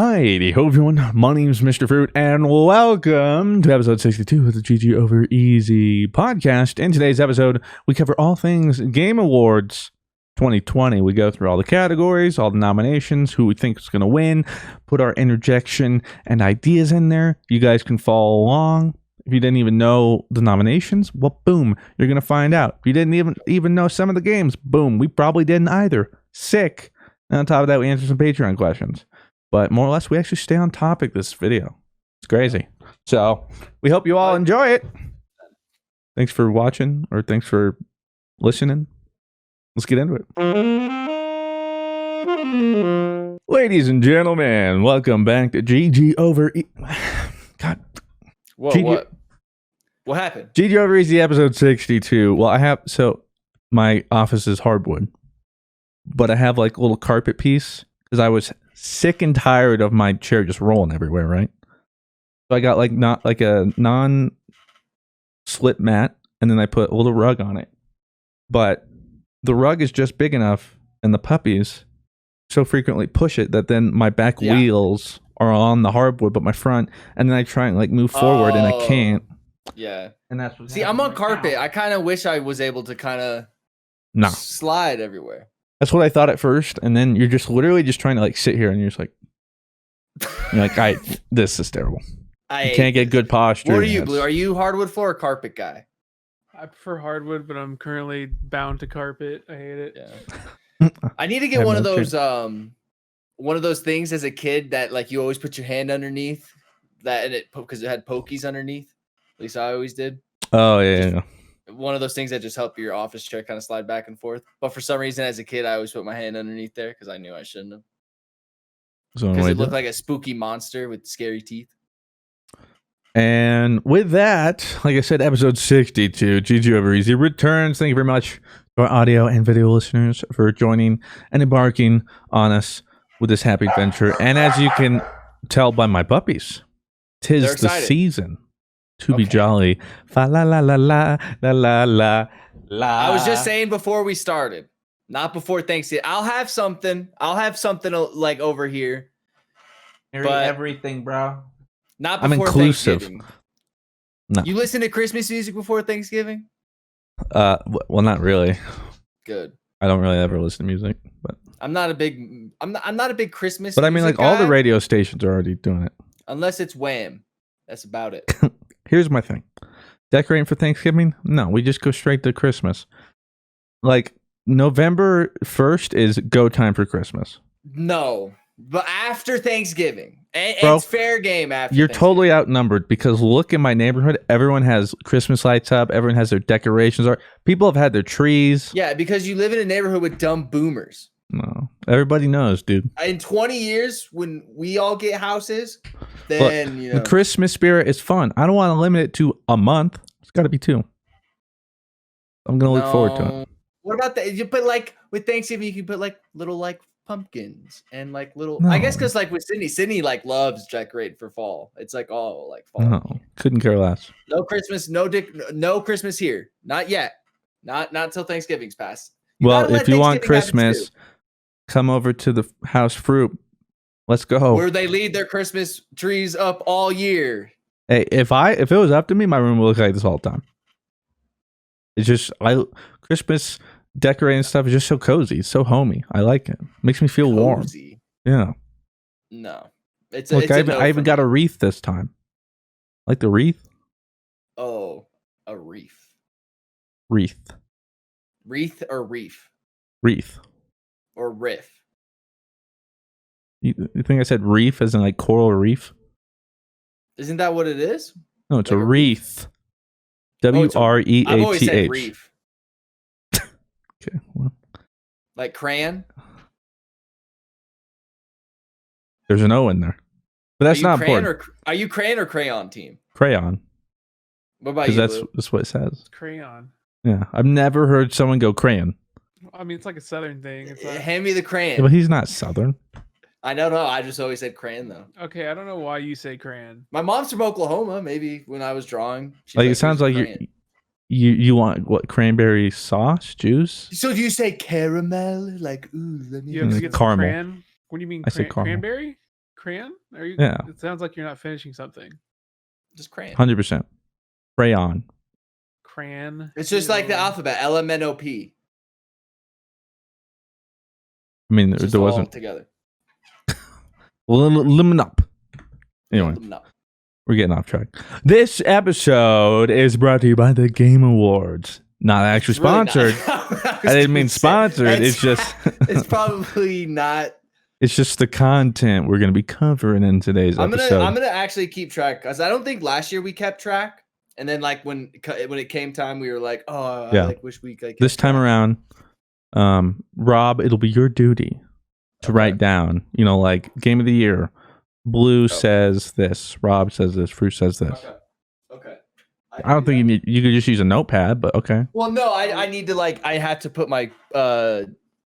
Hi, ho everyone. My name's Mr. Fruit, and welcome to episode 62 of the GG Over Easy podcast. In today's episode, we cover all things Game Awards 2020. We go through all the categories, all the nominations, who we think is going to win, put our interjection and ideas in there. You guys can follow along. If you didn't even know the nominations, well, boom, you're going to find out. If you didn't even know some of the games, boom, we probably didn't either. Sick. And on top of that, we answer some Patreon questions. But more or less, we actually stay on topic this video. It's crazy. So we hope you all enjoy it. Thanks for watching, or thanks for listening. Let's get into it. Ladies and gentlemen, welcome back to GG Over God. Whoa, GG... What happened? GG Over Easy episode 62. Well, my office is hardwood, but I have like a little carpet piece because I was sick and tired of my chair just rolling everywhere, right? So I got not a non-slip mat, and then I put a little rug on it. But the rug is just big enough, and the puppies so frequently push it that then my back wheels are on the hardwood, but my front, and then I try and move forward, and I can't. Yeah. And that's what. See, I'm on carpet. I kind of wish I was able to kind of slide everywhere. That's what I thought at first, and then you're just literally just trying to sit here, and you're just this is terrible. You can't get good posture. What are you, Blue? Are you hardwood floor or carpet guy? I prefer hardwood, but I'm currently bound to carpet. I hate it. Yeah. I need to get one of those things as a kid that you always put your hand underneath because it had pokies underneath. At least I always did. Oh yeah. One of those things that just help your office chair kind of slide back and forth. But for some reason, as a kid, I always put my hand underneath there because I knew I shouldn't have. Because it looked like a spooky monster with scary teeth. And with that, like I said, episode 62, GG Over Easy returns. Thank you very much to our audio and video listeners for joining and embarking on us with this happy adventure. And as you can tell by my puppies, 'tis the season to be jolly. Fa la la la la la la la la. I was just saying before we started, not before Thanksgiving. I'll have something over here. But everything, bro. Not before Thanksgiving. No. You listen to Christmas music before Thanksgiving? Well, not really. Good. I don't really ever listen to music, but I'm not a big Christmas. But I mean, all the radio stations are already doing it. Unless it's Wham. That's about it. Here's my thing. Decorating for Thanksgiving? No, we just go straight to Christmas. November 1st is go time for Christmas. No, but after Thanksgiving. It's fair game after You're totally outnumbered because look in my neighborhood. Everyone has Christmas lights up. Everyone has their decorations. People have had their trees. Yeah, because you live in a neighborhood with dumb boomers. No, everybody knows, dude. In 20 years, when we all get houses, then, the Christmas spirit is fun. I don't want to limit it to a month. It's got to be 2. I'm going to look forward to it. What about that? You put with Thanksgiving, you can put little pumpkins and little. No. I guess because with Sydney loves decorating for fall. It's all fall. No, couldn't care less. No Christmas, no Christmas here. Not yet. Not until Thanksgiving's passed. Well, if you want Christmas, come over to the house fruit. Let's go. Where they leave their Christmas trees up all year. Hey, if it was up to me, my room would look like this all the time. It's just Christmas decorating stuff is just so cozy. It's so homey. I like it. Makes me feel warm. Yeah. No. I even got a wreath this time. Like the wreath? Oh, a wreath. Wreath. Wreath or reef? Wreath. Or riff. You think I said reef as in coral reef? Isn't that what it is? No, it's a wreath. WREATH. I've always said reef. Okay. Well. Like crayon? There's an O in there. But that's not important. Are you crayon or crayon team? Crayon. What about you? That's what it says. It's crayon. Yeah. I've never heard someone go crayon. I mean, it's like a Southern thing. Hand me the crayon. Yeah, but he's not Southern. I don't know. I just always said crayon, though. Okay, I don't know why you say crayon. My mom's from Oklahoma. Maybe when I was drawing. It sounds like you want what, cranberry sauce, juice? So do you say caramel? Let me you have to get caramel. Cran? What do you mean? I say caramel. Cranberry? Crayon? Are you? Yeah. It sounds like you're not finishing something. Just crayon. 100%. Crayon. Crayon. It's just like the alphabet. LMNOP. I mean, Just there all wasn't. together. Limit up. Anyway, we're getting off track. This episode is brought to you by the Game Awards. Not actually sponsored. I didn't mean sponsored. It's just. It's probably not. It's just the content we're going to be covering in today's episode. I'm gonna actually keep track because I don't think last year we kept track. And then like when it came time, we were like, oh, yeah. I like wish we could. This time around, Rob, it'll be your duty to write down. You know, like game of the year. Blue says this. Rob says this. Fruit says this. Okay. I don't think you could just use a notepad, but okay. Well, no, I need to I had to put my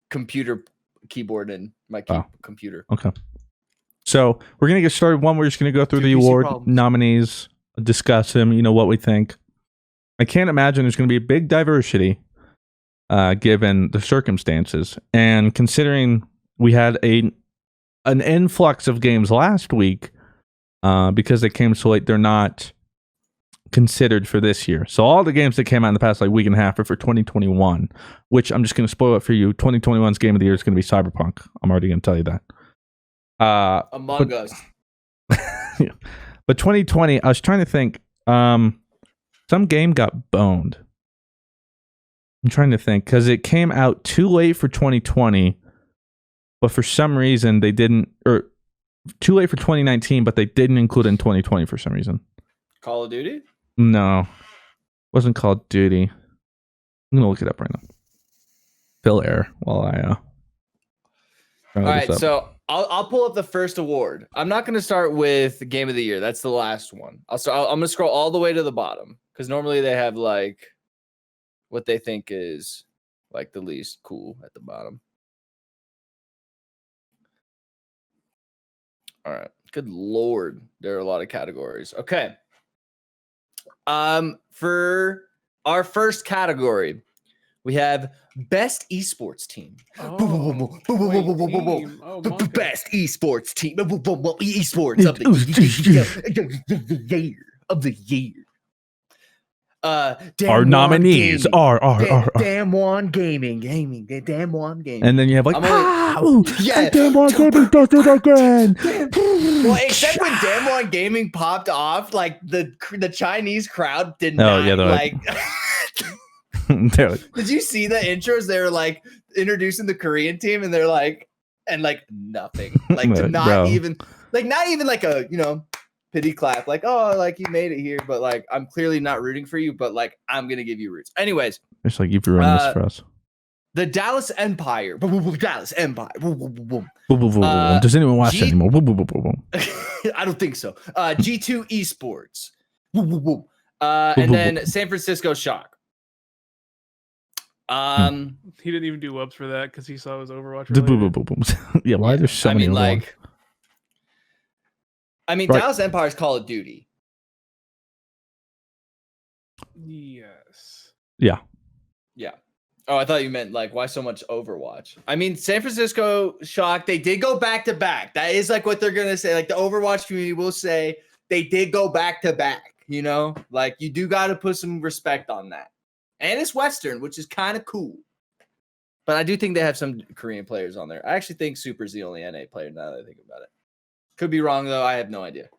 computer keyboard in my computer. Okay. So we're gonna get started. We're just gonna go through the award nominees, discuss them. You know what we think. I can't imagine there's gonna be a big diversity, given the circumstances and considering we had an influx of games last week, because they came so late. They're not considered for this year. So all the games that came out in the past week and a half are for 2021, which I'm just going to spoil it for you. 2021's game of the year is going to be Cyberpunk. I'm already going to tell you that. Among Us. Yeah. But 2020, I was trying to think, some game got boned. I'm trying to think because it came out too late for 2020, but for some reason they didn't, or too late for 2019, but they didn't include it in 2020 for some reason. Call of Duty? No, wasn't Call of Duty. I'm gonna look it up right now. Fill air while I. All right, so I'll pull up the first award. I'm not gonna start with Game of the Year. That's the last one. I'm gonna scroll all the way to the bottom because normally they have like what they think is like the least cool at the bottom. All right. Good Lord, there are a lot of categories. Okay. For our first category, we have Best Esports Team. Best Esports Team. Esports of the year. Our nominees are Damn One Gaming. Damn One Gaming. And then you have like, Damn One Gaming does it again. Well, except when Damn One Gaming popped off, like the Chinese crowd did not like. Did you see the intros? They were like introducing the Korean team, and they're like, and like nothing, like not even like a pity clap, like, oh, like you made it here, but like I'm clearly not rooting for you, but like I'm gonna give you roots. Anyways, it's like you've ruined this for us. The Dallas Empire. Dallas Empire. Does anyone watch that anymore? I don't think so. G2 Esports. And then San Francisco Shock. He didn't even do whoops for that because he saw his Overwatch. Yeah, why are there so many? Dallas Empire's Call of Duty. Yes. Yeah. Oh, I thought you meant like why so much Overwatch. I mean, San Francisco Shock, they did go back to back. That is like what they're gonna say. Like the Overwatch community will say they did go back to back. Like you do got to put some respect on that. And it's Western, which is kind of cool. But I do think they have some Korean players on there. I actually think Super's the only NA player now that I think about it. Could be wrong, though. I have no idea.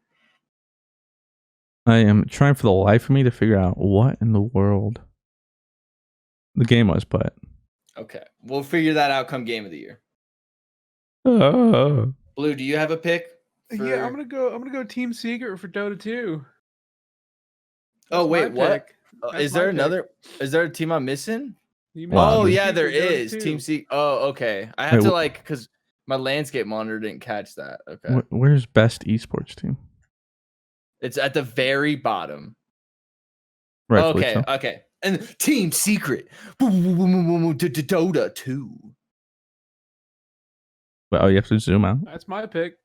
I am trying for the life of me to figure out what in the world the game was, but... Okay. We'll figure that out come Game of the Year. Blue, do you have a pick? Yeah, I'm gonna go Team Secret for Dota 2. Oh, wait, what? Is there a team I'm missing? Oh, yeah, there is. Team C. Oh, okay. I have to because my landscape monitor didn't catch that. Okay. Where's Best Esports Team? It's at the very bottom. Right. Okay. And Team Secret. Dota 2. Well, you have to zoom out. That's my pick.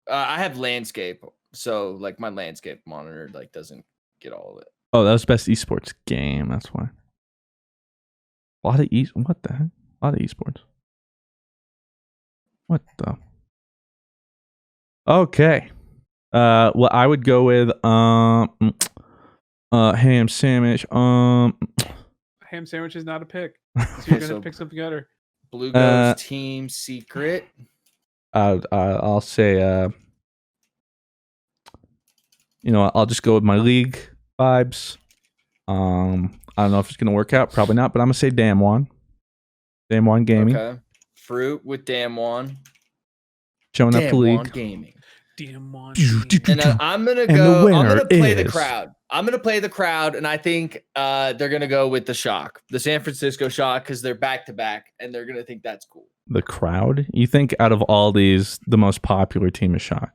I have landscape, so like my landscape monitor like doesn't get all of it. Oh, that was Best Esports Game. That's why. What the heck? A lot of esports. What the? Okay. Well, I would go with ham sandwich. Ham sandwich is not a pick. So you're gonna So- pick something better. Blue Ghost Team Secret. I'll say I'll just go with my league vibes. I don't know if it's gonna work out. Probably not, but I'm gonna say Damwon. Damwon Gaming. Okay. Fruit with Damwon. Showing up the league. Damwon Gaming. Damn one. And I'm gonna And the go. I'm winner gonna play the is- crowd. I'm gonna play the crowd, and I think they're gonna go with the Shock, the San Francisco Shock, because they're back to back, and they're gonna think that's cool. The crowd. You think out of all these, the most popular team is Shock?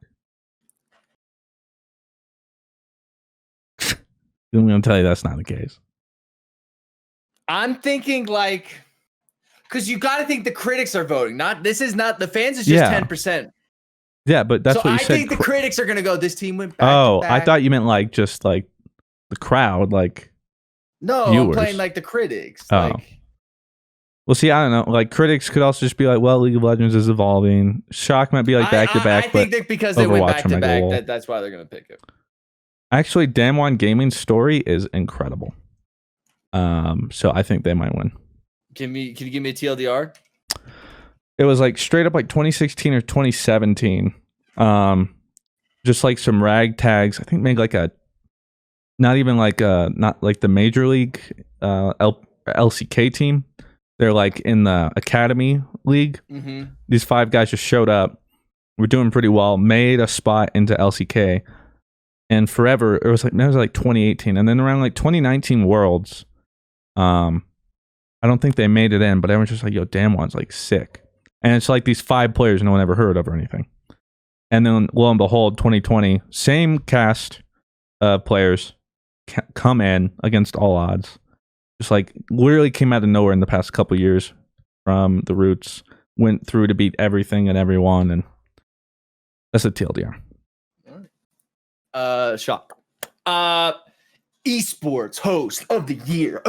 I'm gonna tell you that's not the case. I'm thinking like, because you got to think the critics are voting. This is not the fans. Is just Yeah. 10%. Yeah, but that's So what you I said. think the critics are gonna go. This team went back. Oh, to I back. thought you meant like just like the crowd. Like, No, I'm viewers. playing like the critics. Oh. Like, well, see, I don't know. Like, critics could also just be like, "Well, League of Legends is evolving." Shock might be like back to I back, but think that because they went Overwatch back or to back, Mega that's why they're gonna pick it. actually, Damwon Gaming's story is incredible. So I think they might win. Can you give me a TLDR? It was like straight up like 2016 or 2017. Just like some ragtags. I think maybe like not like the major league LCK team. They're like in the academy league. Mm-hmm. These 5 guys just showed up. We're doing pretty well. Made a spot into LCK, and forever it was like 2018, and then around like 2019 Worlds. I don't think they made it in, but everyone's just like, "Yo, Damwon's like sick," and it's like these 5 players no one ever heard of or anything. And then lo and behold, 2020, same cast of players come in against all odds. Just like literally came out of nowhere in the past couple years from the roots, went through to beat everything and everyone, and that's a TLDR. Shock. Esports host of the year.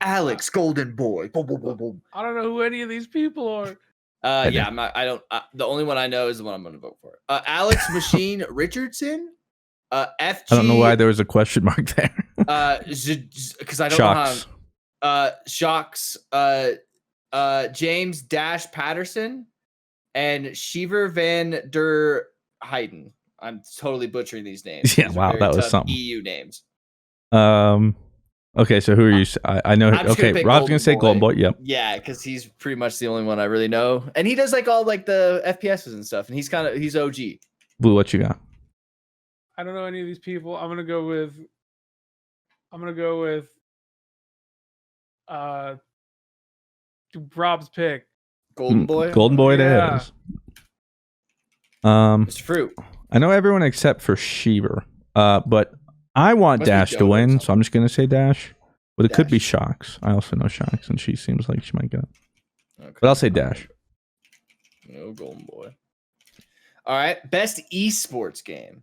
Alex Golden Boy. I don't know who any of these people are. Yeah, I'm not, I don't. The only one I know is the one I'm going to vote for. Alex Machine Richardson. FG. I don't know why there was a question mark there. Because I don't Shocks. know how. Shocks. James Dash Patterson and Shiver Van der Heiden. I'm totally butchering these names. Yeah, These are wow, very that was tough something. EU names. Okay, so who are you? I know. I'm just Okay, gonna pick Rob's gonna say Golden Golden Boy. Yep. Yeah, because he's pretty much the only one I really know, and he does like all like the FPSs and stuff, and he's OG. Blue, what you got? I don't know any of these people. I'm gonna go with Rob's pick. Golden Boy. Golden Boy. Yeah. It is. Mr. Fruit. I know everyone except for Sheever. But I want Must be Dash to Dodo or win, so something. I'm just gonna say Dash. But it could be Dash. Shocks. I also know Shocks, and she seems like she might get it. Okay. But I'll say Dash. No Golden Boy. All right, best esports game.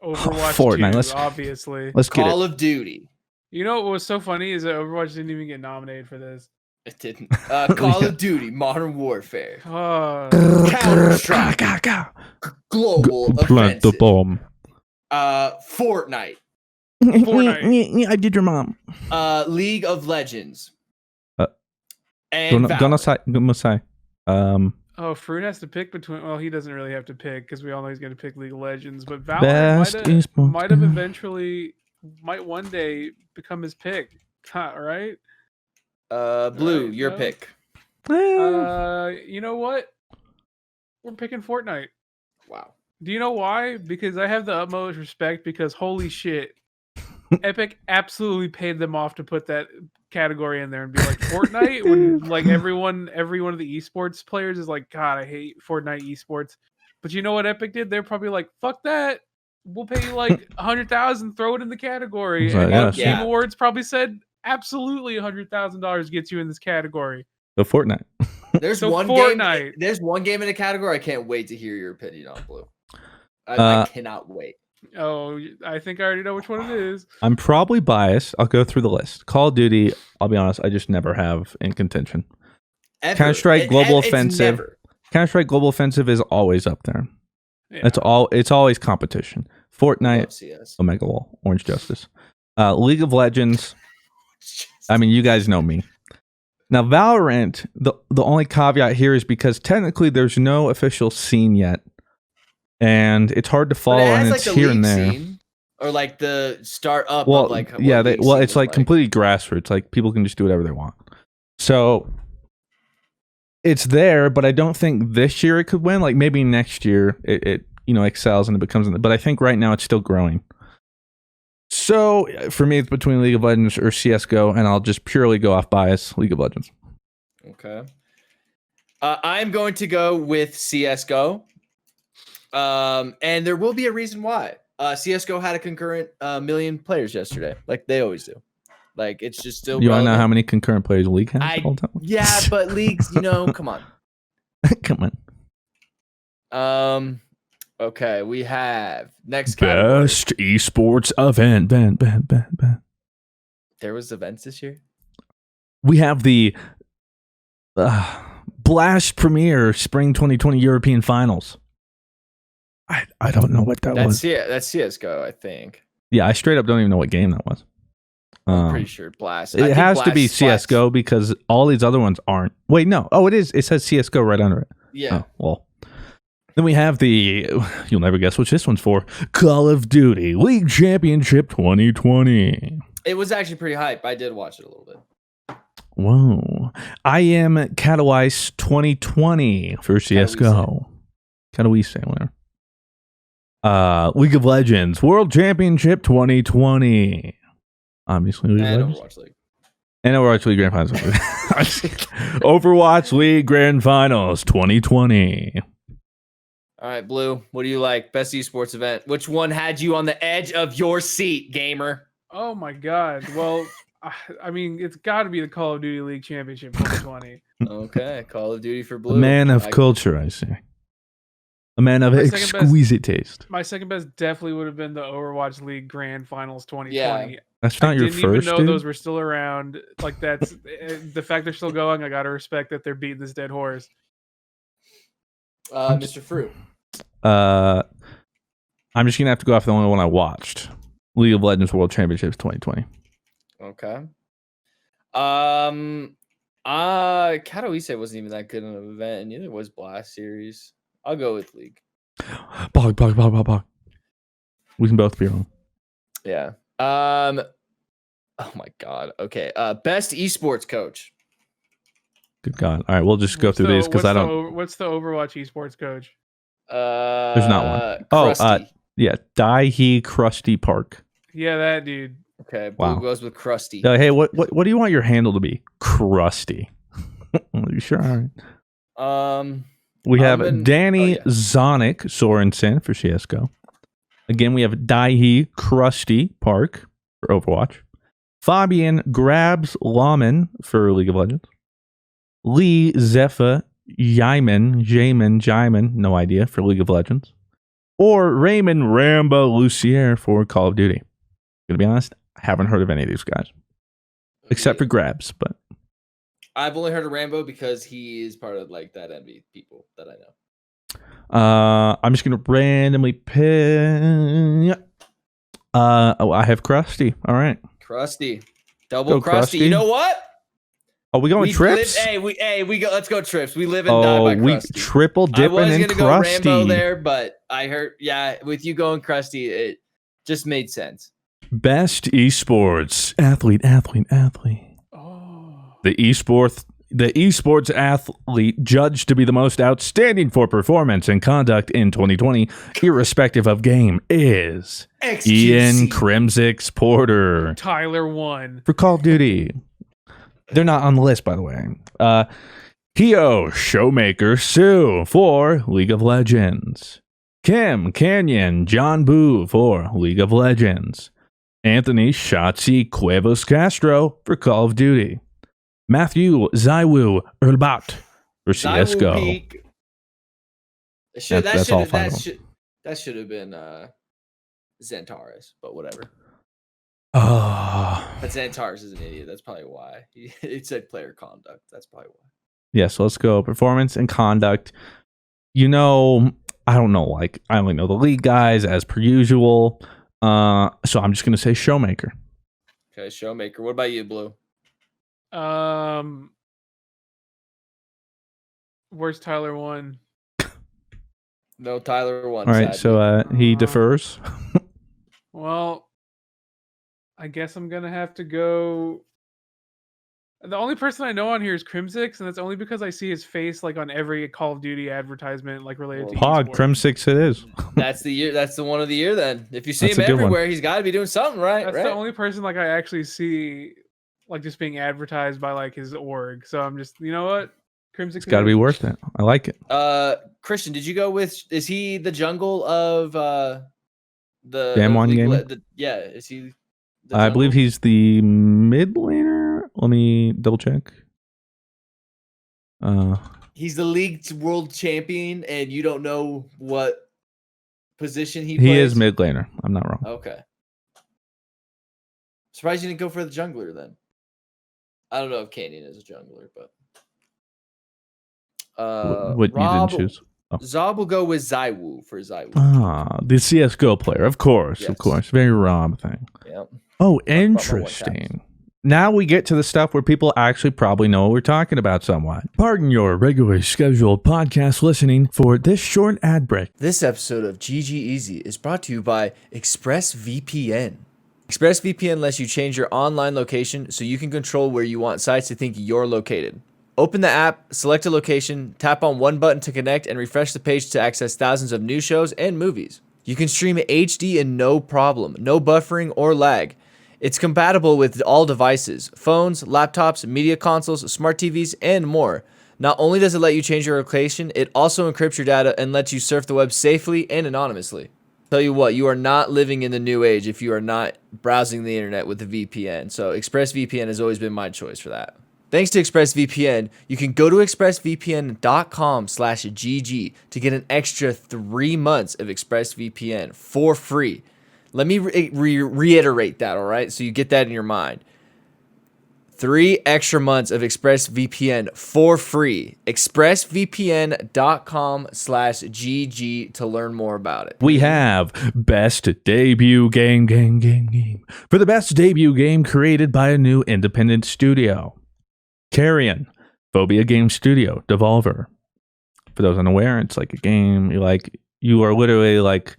Overwatch Fortnite, 2, let's- obviously. Let's get Call it. of Duty. You know what was so funny is that Overwatch didn't even get nominated for this. It didn't. Call of Duty. Modern Warfare. Counter-Strike. Global Plant the Offensive. bomb. Fortnite. Fortnite. I did your mom. League of Legends. Uh, And Gonna say. Oh, Fruit has to pick between. Well, he doesn't really have to pick because we all know he's going to pick League of Legends. But Best Valorant esports might have game. eventually, might one day become his pick. Right? Blue, Right, your no. pick. You know what? We're picking Fortnite. Wow. Do you know why? Because I have the utmost respect. Because holy shit, Epic absolutely paid them off to put that category in there and be like Fortnite. When like every one of the esports players is like, God, I hate Fortnite esports. But you know what Epic did? They're probably like, fuck that. We'll pay you like 100,000. Throw it in the category. It's like, And yeah. Game Yeah. Awards probably said absolutely $100,000 gets you in this category. The Fortnite. There's So one Fortnite. game. There's one game in the category. I can't wait to hear your opinion on Blue. I Uh, cannot wait. Oh, I think I already know which one it is. I'm probably biased. I'll go through the list. Call of Duty, I'll be honest, I just never have in contention. Ever. Counter-Strike, Global it's Offensive. never. Counter-Strike Global Offensive is always up there. Yeah. It's always competition. Fortnite, Love CS. Omega Wall, Orange Justice. League of Legends. I mean, you guys know me. Now, Valorant, the only caveat here is because technically there's no official scene yet. And it's hard to follow, But it has, and like, it's the here league and there. scene, or like the start up Well, of like yeah, what league well, scene it's is like completely grassroots. Like people can just do whatever they want. So it's there, but I don't think this year it could win. Like maybe next year it excels and it becomes. But I think right now it's still growing. So for me, it's between League of Legends or CS:GO, and I'll just purely go off bias. League of Legends. Okay. I'm going to go with CS:GO. And there will be a reason why. CS:GO had a concurrent million players yesterday, like they always do. Like it's just still. You want to know relevant. how many concurrent players League has all the time? Yeah, but leagues, come on. Come on. Okay, we have next category. Best esports event. There was events this year. We have the Blast Premier Spring 2020 European Finals. I don't know what that was. That's CS:GO, I think. Yeah, I straight up don't even know what game that was. I'm pretty sure Blast. It has to be CS:GO because all these other ones aren't. Wait, no. Oh, it is. It says CS:GO right under it. Yeah. Oh, well. Then we have you'll never guess which this one's for, Call of Duty League Championship 2020. It was actually pretty hype. I did watch it a little bit. Whoa. I am Katowice 2020 for CS:GO. Katowice winner. League of Legends World Championship 2020. Obviously, League of Legends. Overwatch League. And Overwatch League Grand Finals. Overwatch League Grand Finals 2020. All right, Blue. What do you like? Best esports event. Which one had you on the edge of your seat, gamer? Oh my god. Well, I mean, it's got to be the Call of Duty League Championship 2020. Okay, Call of Duty for Blue. A man of culture, I see. A man of exquisite taste. My second best definitely would have been the Overwatch League Grand Finals 2020. Yeah. That's not your first. I didn't even know dude? those were still around. Like that's the fact they're still going. I gotta respect that they're beating this dead horse. Mr. Fruit. I'm just gonna have to go off the only one I watched. League of Legends World Championships 2020. Okay. Katowice wasn't even that good of an event, and neither was Blast Series. I'll go with League. Bog. We can both be wrong. Yeah. Oh my god. Okay. Best esports coach. Good God. All right, we'll just go through these because I don't. What's the Overwatch esports coach? There's not one. Krusty. Yeah, Daihe Krusty Park. Yeah, that dude. Okay. Blue Wow. goes with Krusty. Hey, what do you want your handle to be? Krusty. You sure? All right. We have Danny Zonic Sorensen for CS:GO. Again, we have Daihe Krusty Park for Overwatch. Fabian Grabs Lawman for League of Legends. Lee Zephyr Jaiman, no idea, for League of Legends. Or Raymond Rambo Lucier for Call of Duty. Gonna be honest, I haven't heard of any of these guys. Except for Grabs, but I've only heard of Rambo because he is part of like that envy people that I know. I'm just gonna randomly pick. I have Krusty. All right, Krusty, double Go Krusty. Krusty. You know what? We going trips? We go. Let's go trips. We live and die by Krusty. Triple dipping in Krusty. I was gonna go Rambo there, but I heard with you going Krusty, it just made sense. Best esports athlete. Oh. The esports athlete judged to be the most outstanding for performance and conduct in 2020, irrespective of game, is XQC. Ian Crimsix Porter. Tyler won. For Call of Duty. They're not on the list, by the way. Hio Showmaker Sue for League of Legends. Kim Canyon John Boo for League of Legends. Anthony Shotzi Cuevas Castro for Call of Duty. Matthew Zaiwu Erlbat for CS:GO. That should have been Xantares, but whatever. But Xantares is an idiot. That's probably why. It said player conduct. That's probably why. Yeah, so let's go performance and conduct I don't know. Like, I only know the league guys as per usual. So I'm just gonna say Showmaker. Okay, Showmaker. What about you, Blue? Where's Tyler 1? No, Tyler won. All right, sadly. so he defers. Well, I guess I'm gonna have to go. The only person I know on here is Crimsix, and that's only because I see his face like on every Call of Duty advertisement, like related to Pog esports. Crimsix it is. That's the year. That's the one of the year. Then, if you see That's him a good one. everywhere, he's got to be doing something right. That's right? the only person like I actually see, like just being advertised by like his org. So I'm just, you know what, Crimsix. It's got to be worth it. I like it. Christian, did you go with? Is he the jungle of the Damn One Gaming? Yeah, is he? I believe he's the mid laner. Let me double check. He's the league's world champion, and you don't know what position he He plays? is mid laner. I'm not wrong. Okay. Surprised you didn't go for the jungler then. I don't know if Canyon is a jungler, but What you didn't choose? Zob will go with Zywoo for Zywoo. The CS:GO player, of course, Yes. of course. Very Rob thing. Yep. Oh, about more interesting. Now we get to the stuff where people actually probably know what we're talking about somewhat. Pardon your regularly scheduled podcast listening for this short ad break. This episode of GG Easy is brought to you by ExpressVPN. ExpressVPN lets you change your online location so you can control where you want sites to think you're located. Open the app, select a location, tap on one button to connect, and refresh the page to access thousands of new shows and movies. You can stream HD in no problem, no buffering or lag. It's compatible with all devices, phones, laptops, media consoles, smart TVs, and more. Not only does it let you change your location, it also encrypts your data and lets you surf the web safely and anonymously. Tell you what, you are not living in the new age if you are not browsing the internet with a VPN. So ExpressVPN has always been my choice for that. Thanks to ExpressVPN, you can go to expressvpn.com/GG to get an extra 3 months of ExpressVPN for free. Let me reiterate that, all right? So you get that in your mind. 3 extra months of ExpressVPN for free. ExpressVPN.com/GG to learn more about it. We have best debut game. For the best debut game created by a new independent studio. Carrion, Phobia Game Studio, Devolver. For those unaware, it's like a game you are literally like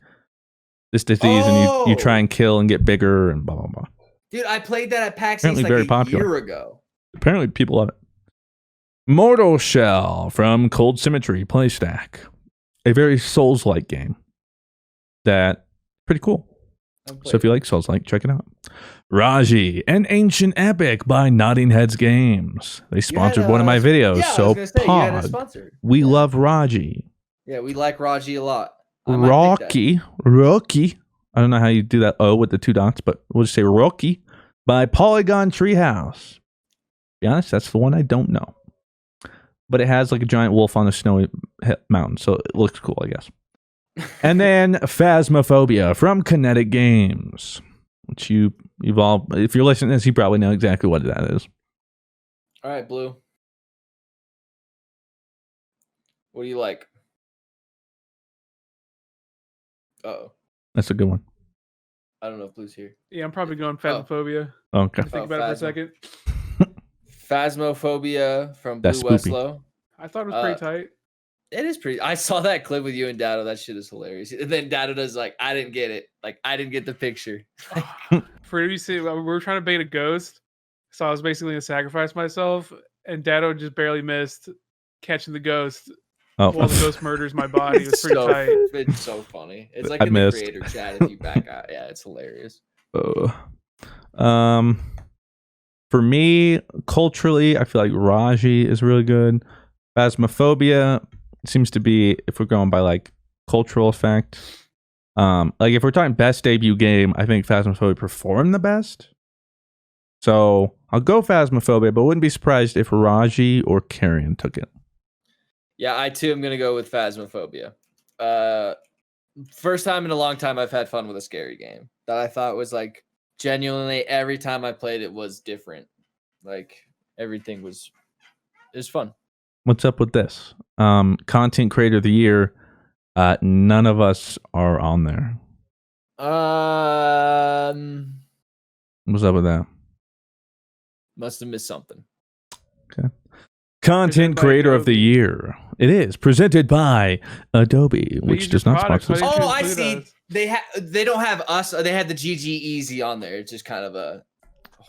this disease and you try and kill and get bigger and blah blah blah. Dude, I played that at PAX Apparently East very a popular. year ago. Apparently people love it. Mortal Shell from Cold Symmetry Playstack. A very Souls-like game. That pretty cool. So if you like Souls-like, check it out. Raji, an ancient epic by Nodding Heads Games. They sponsored one of my videos. Yeah, so I was gonna say, you had a Pog, sponsor. we love Raji. Yeah, we like Raji a lot. I might pick that. Rocky. I don't know how you do that O with the 2 dots, but we'll just say Rocky by Polygon Treehouse. To be honest, that's the one I don't know. But it has like a giant wolf on a snowy mountain, so it looks cool, I guess. And then Phasmophobia from Kinetic Games, which you've all, if you're listening to this, you probably know exactly what that is. All right, Blue. What do you like? Uh-oh. That's a good one. I don't know if Blue's here. Yeah, I'm probably going Phasmophobia. Okay. Think about it for a second. Phasmophobia from That's BlueWestlo. I thought it was pretty tight. It is pretty. I saw that clip with you and Dado. That shit is hilarious. And then Dado does like, I didn't get it. Like, I didn't get the picture. For you see, we were trying to bait a ghost, so I was basically gonna sacrifice myself, and Dado just barely missed catching the ghost. Oh. While the ghost murders my body. It was pretty tight. It's so funny. It's like I in missed. the creator chat if you back out. Yeah, it's hilarious. For me, culturally, I feel like Raji is really good. Phasmophobia seems to be, if we're going by like cultural effect, like if we're talking best debut game, I think Phasmophobia performed the best. So I'll go Phasmophobia, but wouldn't be surprised if Raji or Carrion took it. Yeah, I too am gonna go with Phasmophobia. First time in a long time I've had fun with a scary game that I thought was like genuinely every time I played it was different. Like everything was fun. What's up with this? Content creator of the year. None of us are on there. What's up with that? Must have missed something. Okay. Content creator of the year. It is presented by Adobe, which does not sponsor us. Oh, I see. They don't have us. They had the GG Easy on there. It's just kind of a.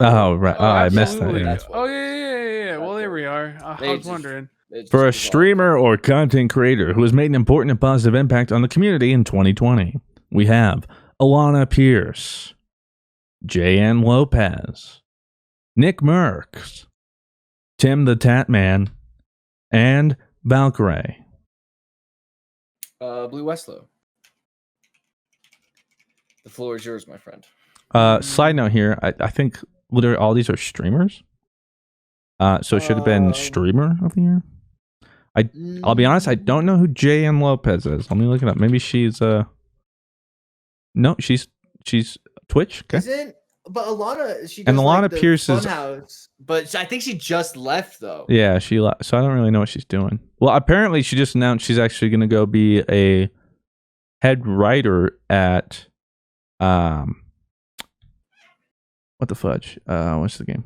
Oh right. Oh, I missed that. Yeah. Yeah. Oh yeah. Well, there we are. I was wondering. For a streamer or content creator who has made an important and positive impact on the community in 2020, we have Alana Pierce, JN Lopez, Nick Merckx, Tim the Tatman, and Valkyrie. BlueWestlo. The floor is yours, my friend. Side note here, I think all these are streamers. So it should have been streamer of the year. I'll be honest, I don't know who JN Lopez is. Let me look it up. Maybe she's no, she's Twitch. Okay. Isn't but Alana she does and Alana like the Pierce is Funhouse, but I think she just left though. Yeah, she left. So I don't really know what she's doing. Well, apparently she just announced she's actually going to go be a head writer at what the fudge? What's the game?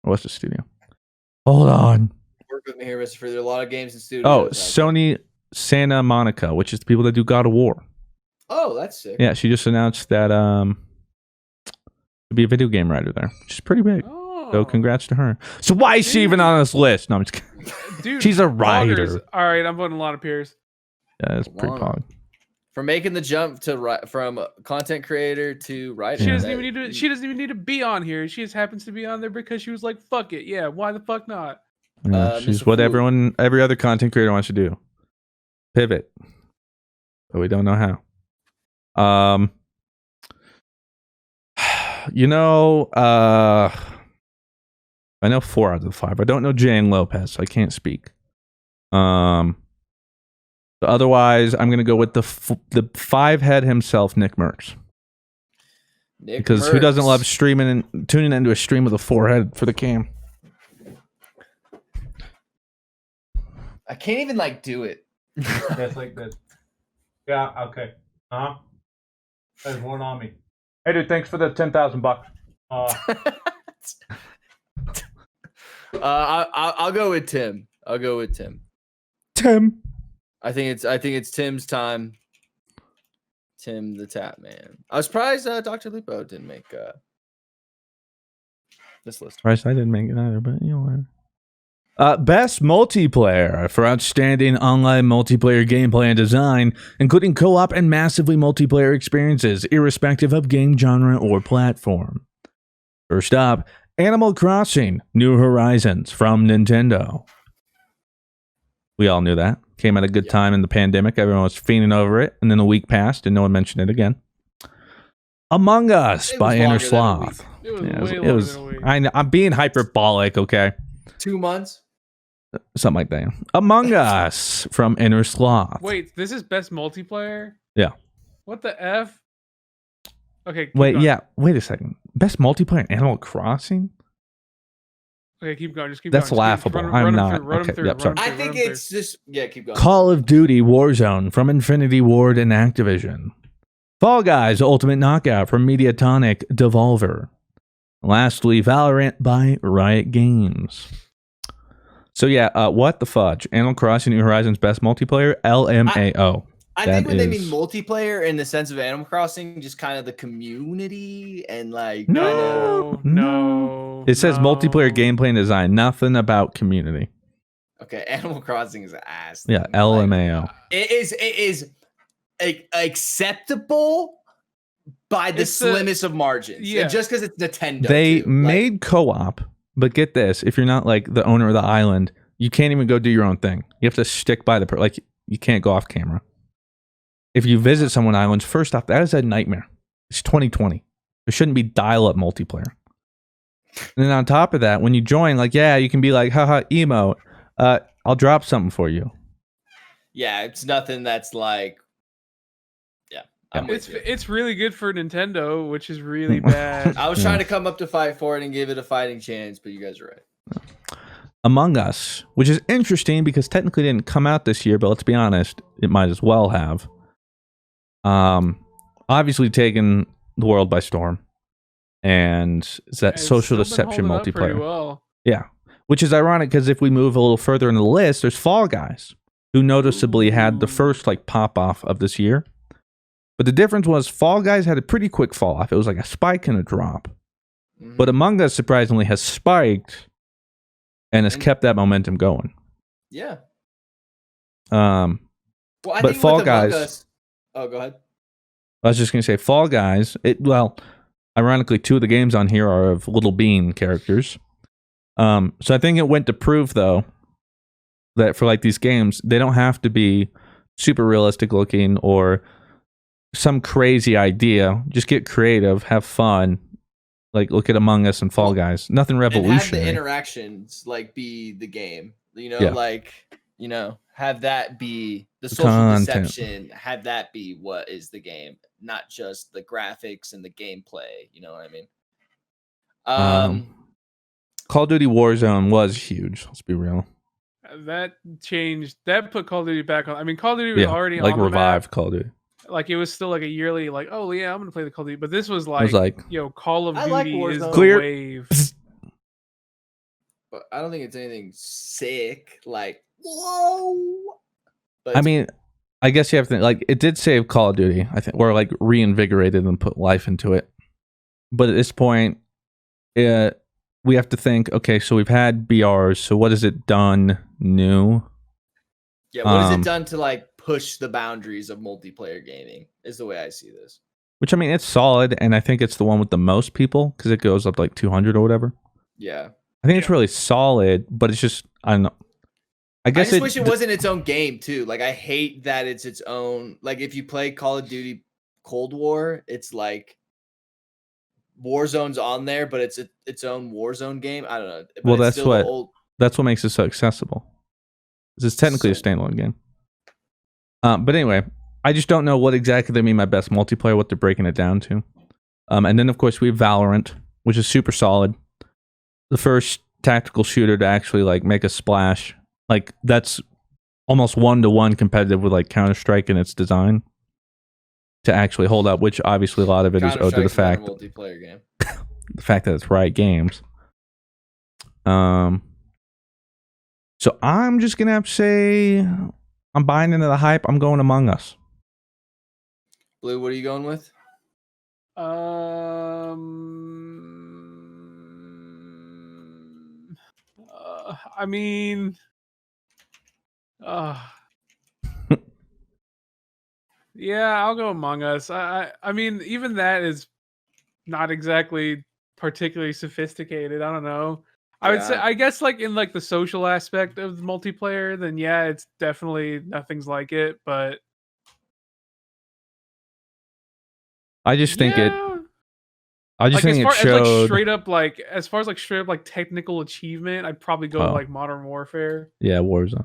What's the studio? Hold on. Work with me here, Mr. Fruit. There are a lot of games in studios. Oh, Sony Santa Monica, which is the people that do God of War. Oh, that's sick. Yeah, she just announced that to be a video game writer there, which is pretty big. Oh. So congrats to her. So why is she even on this list? No, I'm just kidding. Dude, she's a writer. All right, I'm voting Alana Pierce. Yeah, that's pretty pog. For making the jump to from content creator to writer. She doesn't even need to. She doesn't even need to be on here. She just happens to be on there because she was like, "Fuck it, yeah. Why the fuck not?" Yeah, she's what every other content creator wants to do. Pivot, but we don't know how. I know 4 out of the 5. I don't know Jane Lopez, so I can't speak. But otherwise, I'm gonna go with the 5-head himself, Nick Merckx. Because who doesn't love streaming and tuning into a stream with a 4-head for the cam? I can't even do it. That's like this. Yeah. Okay. There's one on me. Hey, dude. Thanks for the $10,000. I'll go with Tim. I'll go with Tim. Tim. I think it's Tim's time. Tim the Tap Man. I was surprised Dr. Lupo didn't make this list. Surprised I didn't make it either, but you know whatever. Best multiplayer for outstanding online multiplayer gameplay and design, including co-op and massively multiplayer experiences, irrespective of game genre or platform. First up, Animal Crossing: New Horizons from Nintendo. We all knew that. Came at a good time in the pandemic. Everyone was fiending over it, and then a week passed, and no one mentioned it again. Among Us by Inner Sloth. It was than a week. I know, I'm being hyperbolic, okay? 2 months? Something like that. Among Us from Inner Sloth. Wait, this is best multiplayer? Yeah. What the F? Okay. Wait a second. Best multiplayer in Animal Crossing? Okay, keep going. Just keep That's going. laughable. I'm not. Okay, yep, sorry. I think it's just keep going. Call of Duty Warzone from Infinity Ward and Activision. Fall Guys Ultimate Knockout from Mediatonic Devolver. Lastly, Valorant by Riot Games. So yeah, what the fudge? Animal Crossing: New Horizons best multiplayer, LMAO. I think when they mean multiplayer in the sense of Animal Crossing, just kind of the community and no. It says multiplayer gameplay and design, nothing about community. Okay, Animal Crossing is ass. Yeah, LMAO. It is acceptable by the slimmest of margins. Yeah, just because it's Nintendo. They made co-op. But get this, if you're not the owner of the island, you can't even go do your own thing. You have to stick by you can't go off camera. If you visit someone's islands, first off, that is a nightmare. It's 2020. There shouldn't be dial-up multiplayer. And then on top of that, when you join, you can be haha, emote. I'll drop something for you. Yeah, it's nothing that's It's really good for Nintendo, which is really bad. I was trying to come up to fight for it and give it a fighting chance, but you guys are right. Among Us, which is interesting because technically it didn't come out this year, but let's be honest, it might as well have. Obviously taken the world by storm, and it's that It's social still been deception holding up pretty multiplayer. well. Yeah, which is ironic because if we move a little further in the list, there's Fall Guys, who noticeably had the first like pop off of this year. But the difference was Fall Guys had a pretty quick fall off. It was like a spike and a drop. Mhm. But Among Us surprisingly has spiked and has kept that momentum going. Yeah. Um, Well, I but think Fall with Among Guys. Us. Oh, go ahead. I was just gonna say Fall Guys. Ironically, 2 of the games on here are of Little Bean characters. So I think it went to prove though that for like these games, they don't have to be super realistic looking or some crazy idea. Just get creative, have fun. Like look at Among Us and Fall Guys. Nothing And have revolutionary. the interactions like be the game. Yeah. Have that be the social content. deception. Have that be what is the game, not just the graphics and the gameplay. You know what I mean? Call of Duty Warzone was huge. Let's be real. That changed. That put Call of Duty back on. I mean, Call of Duty was already like on the revived map. Call of Duty. Like it was still like a yearly, like, oh yeah, I'm gonna play the Call of Duty. But this was I was like, like, Call of I like Duty is the Warzone. Clear. wave. But I don't think it's anything sick. Like whoa. But I mean, I guess you have to like it did save Call of Duty, I think, or like reinvigorated and put life into it. But at this point, we have to think, okay, so we've had BRs, so what has it done new? yeah, what has it done to like push the boundaries of multiplayer gaming? Is the way I see this. Which I mean, it's solid, and I think it's the one with the most people because it goes up to like 200 or whatever. Yeah. I think it's really solid, but it's just I don't know. I guess I just wish it wasn't its own game too. Like I hate that it's its own. Like if you play Call of Duty Cold War, it's like Warzone's on there, but it's its own Warzone game. I don't know. But Well, it's that's still what that's what makes it so accessible. It's technically a standalone game. But anyway, I just don't know what exactly they mean by best multiplayer, what they're breaking it down to. And then of course we have Valorant, which is super solid. The first tactical shooter to actually like make a splash. Like that's almost 1-to-1 competitive with like Counter-Strike in its design to actually hold up, which obviously a lot of it is owed to the fact multiplayer game. the fact that it's Riot Games. So I'm just gonna have to say I'm buying into the hype. I'm going Among Us. Blue, what are you going with? I mean, yeah, I'll go Among Us. I mean, even that is not exactly particularly sophisticated. I don't know. I would say, I guess, like in like the social aspect of the multiplayer, then yeah, it's definitely nothing's like it. But I just think it. I just like, think as far it showed. as like straight up like technical achievement, I'd probably go like Modern Warfare. Yeah, Warzone.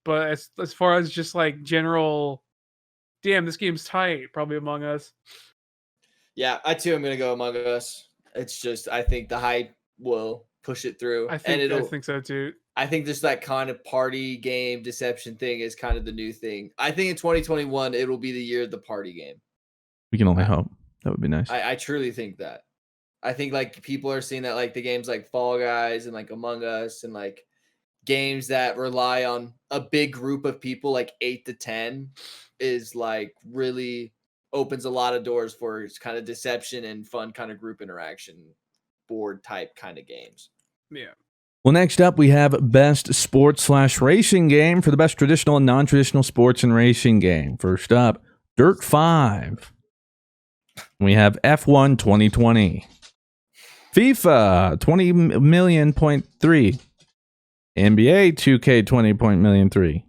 But as far as just like general, damn, this game's tight. Probably Among Us. Yeah, I too am gonna go Among Us. It's just I think the hype will push it through. I think so too. I think just that kind of party game deception thing is kind of the new thing. I think in 2021 it'll be the year of the party game. We can only hope. That would be nice. I truly think that. I think like people are seeing that like the games like Fall Guys and like Among Us and like games that rely on a big group of people, like 8 to 10, is like really opens a lot of doors for kind of deception and fun kind of group interaction board type kind of games. Yeah. Well, next up, we have Best Sports/Racing Game for the best traditional and non-traditional sports and racing game. First up, Dirt 5. We have F1 2020. FIFA 20,000,000.3. NBA 2K 20,000,000.3.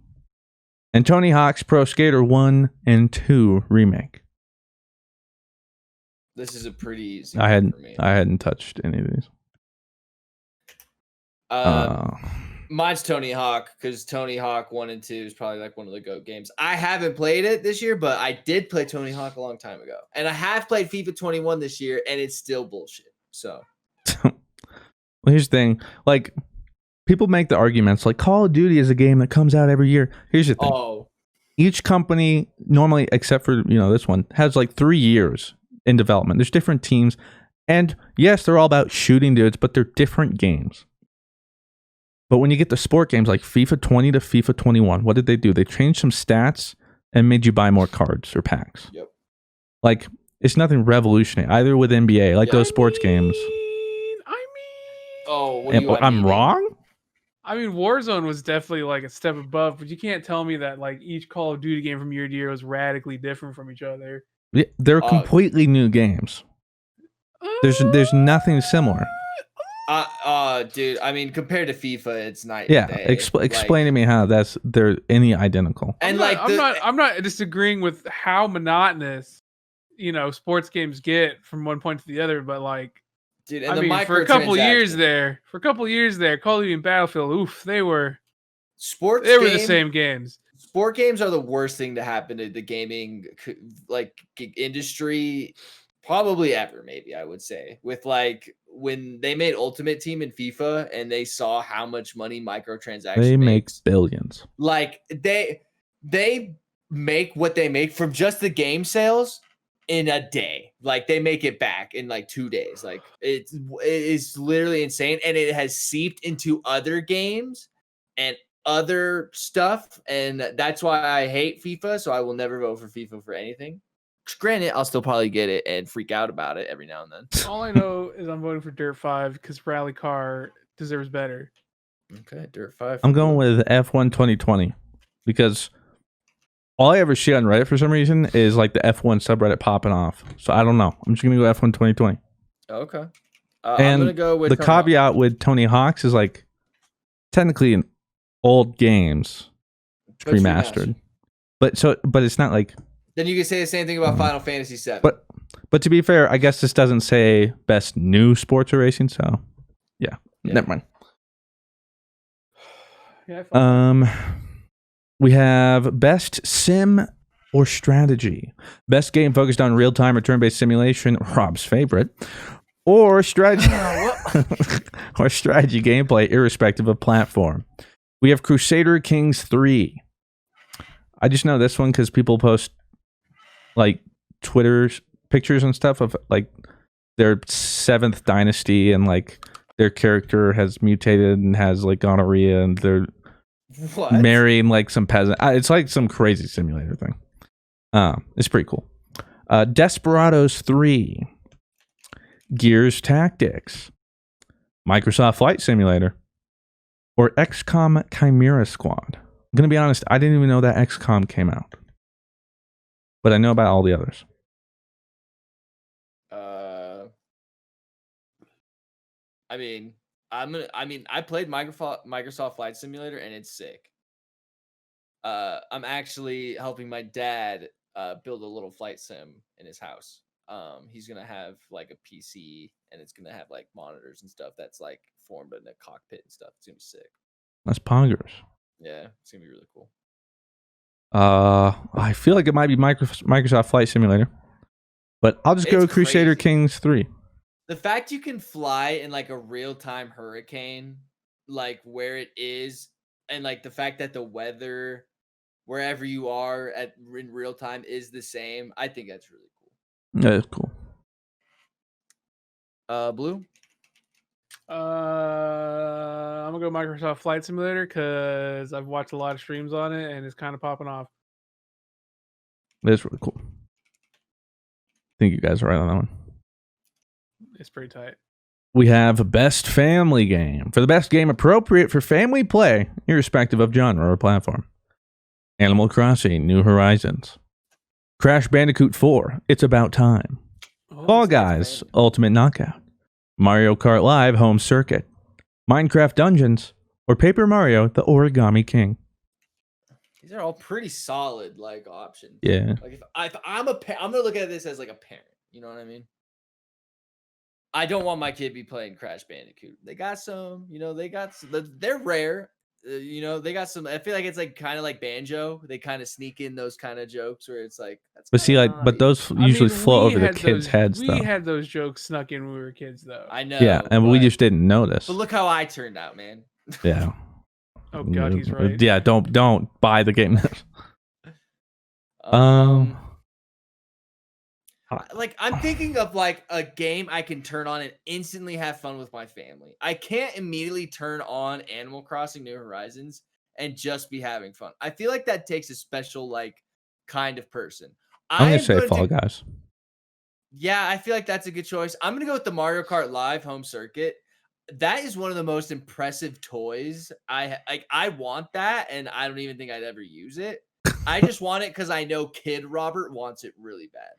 And Tony Hawk's Pro Skater 1 and 2 remake. This is a pretty easy I one for me. hadn't touched any of these. Mine's Tony Hawk, because Tony Hawk 1 and 2 is probably like one of the GOAT games. I haven't played it this year, but I did play Tony Hawk a long time ago. And I have played FIFA 21 this year, and it's still bullshit. So well, here's the thing. Like, people make the arguments like Call of Duty is a game that comes out every year. Here's the thing. Oh, Each company normally, except for this one, has like 3 years in development. There's different teams, and yes, they're all about shooting dudes, but they're different games. But when you get the sport games like FIFA 20 to FIFA 21, what did they do? They changed some stats and made you buy more cards or packs. Yep. Like, it's nothing revolutionary either with NBA, like those sports games. Oh, what do you want? I'm wrong? I mean, Warzone was definitely like a step above, but you can't tell me that like each Call of Duty game from year to year was radically different from each other. Yeah, they're completely new games. There's nothing similar. Dude, I mean, compared to FIFA, it's night. Yeah, and day. explain to me how they're any identical. And I'm not disagreeing with how monotonous, sports games get from one point to the other, but like, dude, for a couple years there, Call of Duty and Battlefield, they were the same games. Sport games are the worst thing to happen to the gaming industry probably ever, maybe I would say. With like when they made Ultimate Team in FIFA and they saw how much money microtransactions make billions. Like they make what they make from just the game sales in a day. Like they make it back in like 2 days. Like it is literally insane, and it has seeped into other games and other stuff, and that's why I hate FIFA. So I will never vote for FIFA for anything. Granted, I'll still probably get it and freak out about it every now and then. All I know is I'm voting for Dirt 5 because Rally Car deserves better. Okay, Dirt 5. I'm going with F1 2020 because all I ever see on Reddit for some reason is like the F1 subreddit popping off. So I don't know. I'm just going to go F1 2020. Okay. And I'm going to go with the caveat with Tony Hawk's is like technically in old games. It's remastered. But it's not like. Then you can say the same thing about Final Fantasy VII. But to be fair, I guess this doesn't say best new sports or racing, so yeah. Never mind. We have best sim or strategy, best game focused on real time or turn based simulation, Rob's favorite, or strategy or strategy gameplay, irrespective of platform. We have Crusader Kings 3. I just know this one because people post like Twitter pictures and stuff of like their 7th dynasty, and like their character has mutated and has like gonorrhea, and they're marrying like some peasant. It's like some crazy simulator thing. It's pretty cool. Desperados 3, Gears Tactics, Microsoft Flight Simulator, or XCOM Chimera Squad. I'm gonna be honest, I didn't even know that XCOM came out, but I know about all the others. I played Microsoft Flight Simulator, and it's sick. I'm actually helping my dad build a little flight sim in his house. He's gonna have like a PC, and it's gonna have like monitors and stuff that's like formed in a cockpit and stuff. It's gonna be sick. That's poggers. Yeah, it's gonna be really cool. I feel like it might be Microsoft Flight Simulator, but I'll just go Crusader Kings 3. The fact you can fly in like a real-time hurricane, like where it is, and like the fact that the weather wherever you are in real time is the same, I think that's really cool. Yeah, it's cool. Blue? I'm gonna go Microsoft Flight Simulator because I've watched a lot of streams on it and it's kind of popping off. It's really cool. I think you guys are right on that one. It's pretty tight. We have best family game. For the best game appropriate for family play, irrespective of genre or platform. Animal Crossing, New Horizons. Crash Bandicoot 4, It's About Time. Fall Guys, Ultimate Knockout. Mario Kart Live, Home Circuit. Minecraft Dungeons, or Paper Mario, The Origami King. These are all pretty solid like options. Yeah. Like if I'm I'm gonna look at this as like a parent. You know what I mean? I don't want my kid to be playing Crash Bandicoot. They got some, they're rare. They got some. I feel like it's like kind of like Banjo. They kind of sneak in those kind of jokes where it's like. But see, but those usually float over the kids' heads. We had those jokes snuck in when we were kids, though. I know. Yeah, and we just didn't notice. But look how I turned out, man. Yeah. Oh god, he's right. Yeah, don't buy the game. Like I'm thinking of like a game I can turn on and instantly have fun with my family. I can't immediately turn on Animal Crossing New Horizons and just be having fun. I feel like that takes a special like kind of person. I'm gonna I'm say going Fall to Guys. Yeah, I feel like that's a good choice. I'm gonna go with the Mario Kart Live home circuit. That is one of the most impressive toys. I want that, and I don't even think I'd ever use it. I just want it because I know Kid Robert wants it really bad.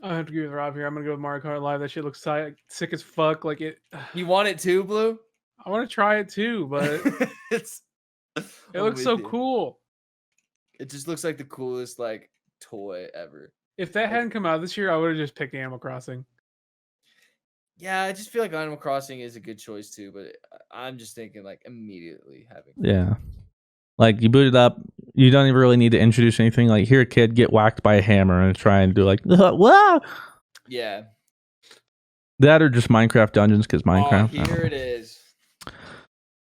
I have to agree with Rob here. I'm gonna go with Mario Kart Live. That shit looks sick as fuck. Like it. You want it too, Blue? I want to try it too, but It's it I'm looks with so you. cool. It just looks like the coolest like toy ever. If that hadn't come out this year, I would have just picked Animal Crossing. Yeah, I just feel like Animal Crossing is a good choice too, but I'm just thinking like immediately having fun. Yeah. Like you boot it up, you don't even really need to introduce anything. Like hear a kid get whacked by a hammer and try and do like whoa. Yeah. That or just Minecraft dungeons because Minecraft. Oh, here it is.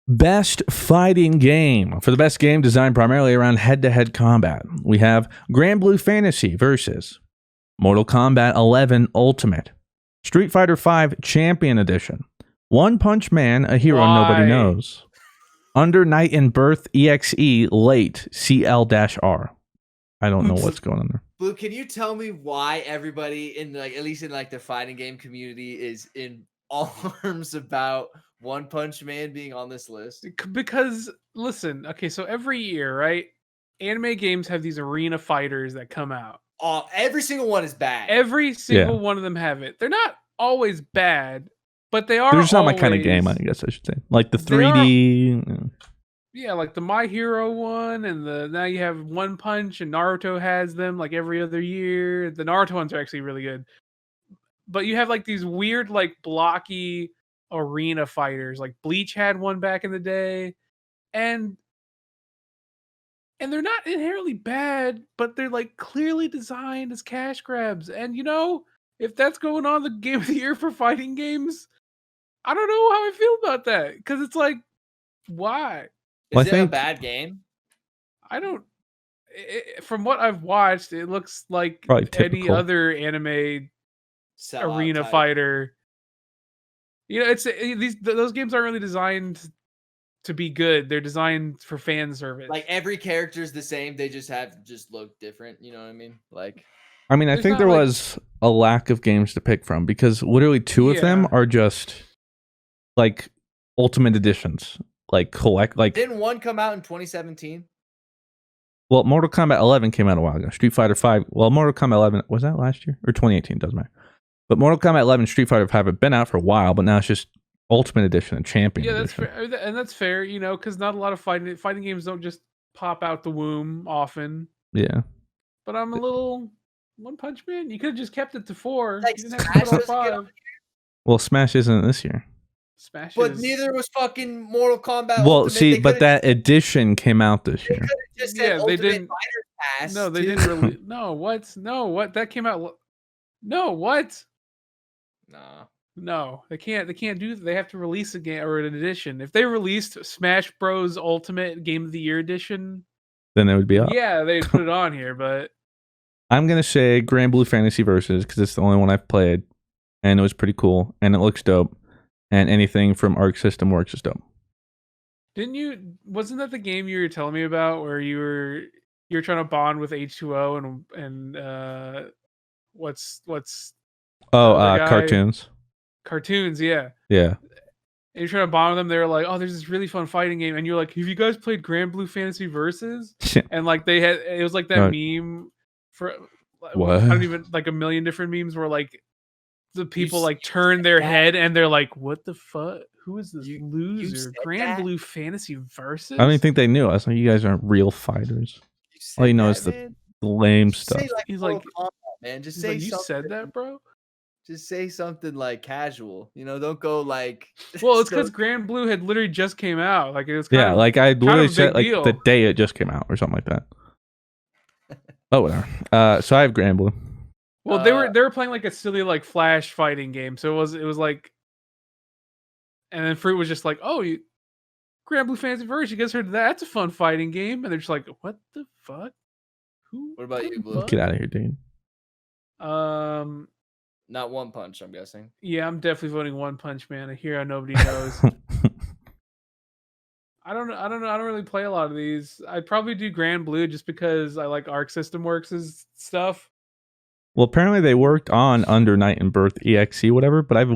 Best fighting game. For the best game designed primarily around head-to-head combat, we have Grand Blue Fantasy versus Mortal Kombat 11 Ultimate, Street Fighter V Champion Edition, One Punch Man, a hero nobody knows, Under Night and Birth EXE Late CL-R. I don't know what's going on there. Blue, can you tell me why everybody in like at least in like the fighting game community is in arms about One Punch Man being on this list? Because listen, okay, so every year, right? Anime games have these arena fighters that come out. Every single one is bad. Every single one of them have it. They're not always bad, but they are. They're just not my kind of game, I guess I should say. Like the 3D. Yeah, like the My Hero one, and now you have One Punch, and Naruto has them like every other year. The Naruto ones are actually really good, but you have like these weird, like blocky arena fighters. Like Bleach had one back in the day, and they're not inherently bad, but they're like clearly designed as cash grabs. And you know, if that's going on the game of the year for fighting games, I don't know how I feel about that because it's like, why? Is it a bad game? I don't. From what I've watched, it looks like any other anime arena fighter. You know, those games aren't really designed to be good. They're designed for fan service. Like every character is the same. They just look different. You know what I mean? Like, I mean, I think there was a lack of games to pick from because literally two of them are just like ultimate editions. Like didn't one come out in 2017? Well, Mortal Kombat 11 came out a while ago. Street Fighter 5. Well, Mortal Kombat 11 was that last year or 2018? Doesn't matter. But Mortal Kombat 11 and Street Fighter 5 have been out for a while, but now it's just Ultimate Edition and Champion. Yeah, Edition. That's fair, and that's fair. You know, because not a lot of fighting games don't just pop out the womb often. Yeah. But I'm a little One Punch Man. You could have just kept it to 4. Like, you didn't have to put 5. Well, Smash isn't this year. Smash but neither was fucking Mortal Kombat. Well, Ultimate. see, but that edition came out this year. Just said they didn't. Pass no, they didn't really. No, what? No, what? That came out. No, what? Nah. No, they can't. They can't do that. They have to release a game or an edition. If they released Smash Bros. Ultimate Game of the Year edition, then it would be up. Yeah, they'd put it on here. But I'm gonna say Grand Blue Fantasy Versus because it's the only one I've played, and it was pretty cool, and it looks dope. And anything from Arc System Works is dope. Wasn't that the game you were telling me about where you were trying to bond with H2O and what's cartoons. Cartoons, yeah. Yeah. And you're trying to bond with them. They're like, oh, there's this really fun fighting game, and you're like, have you guys played Grand Blue Fantasy Versus? And like it was like that meme for what? I don't even like a million different memes where like the people like turn their head and they're like, what the fuck? Who is this loser? Grand Blue Fantasy Versus? I don't even think they knew. I was like, you guys aren't real fighters. All you know is the lame stuff. He's like, man, just say you said that, bro? Just say something like casual. You know, don't go like. Well, it's because Grand Blue had literally just came out. Like it was like I literally said like the day it just came out or something like that. Oh, whatever. So I have Grand Blue. Well, they were playing like a silly like flash fighting game, so it was like And then Fruit was just like, "Oh, Grand Blue Fantasy Verse, you guys heard of that? That's a fun fighting game." And they're just like, "What the fuck? Who? What about the you, Blue? fuck?" Get out of here, dude. Not One Punch, I'm guessing. Yeah, I'm definitely voting One Punch Man. A hero nobody knows. I don't know. I don't really play a lot of these. I'd probably do Grand Blue just because I like Arc System Works' stuff. Well, apparently they worked on Under Night and Birth EXE, whatever. But I'm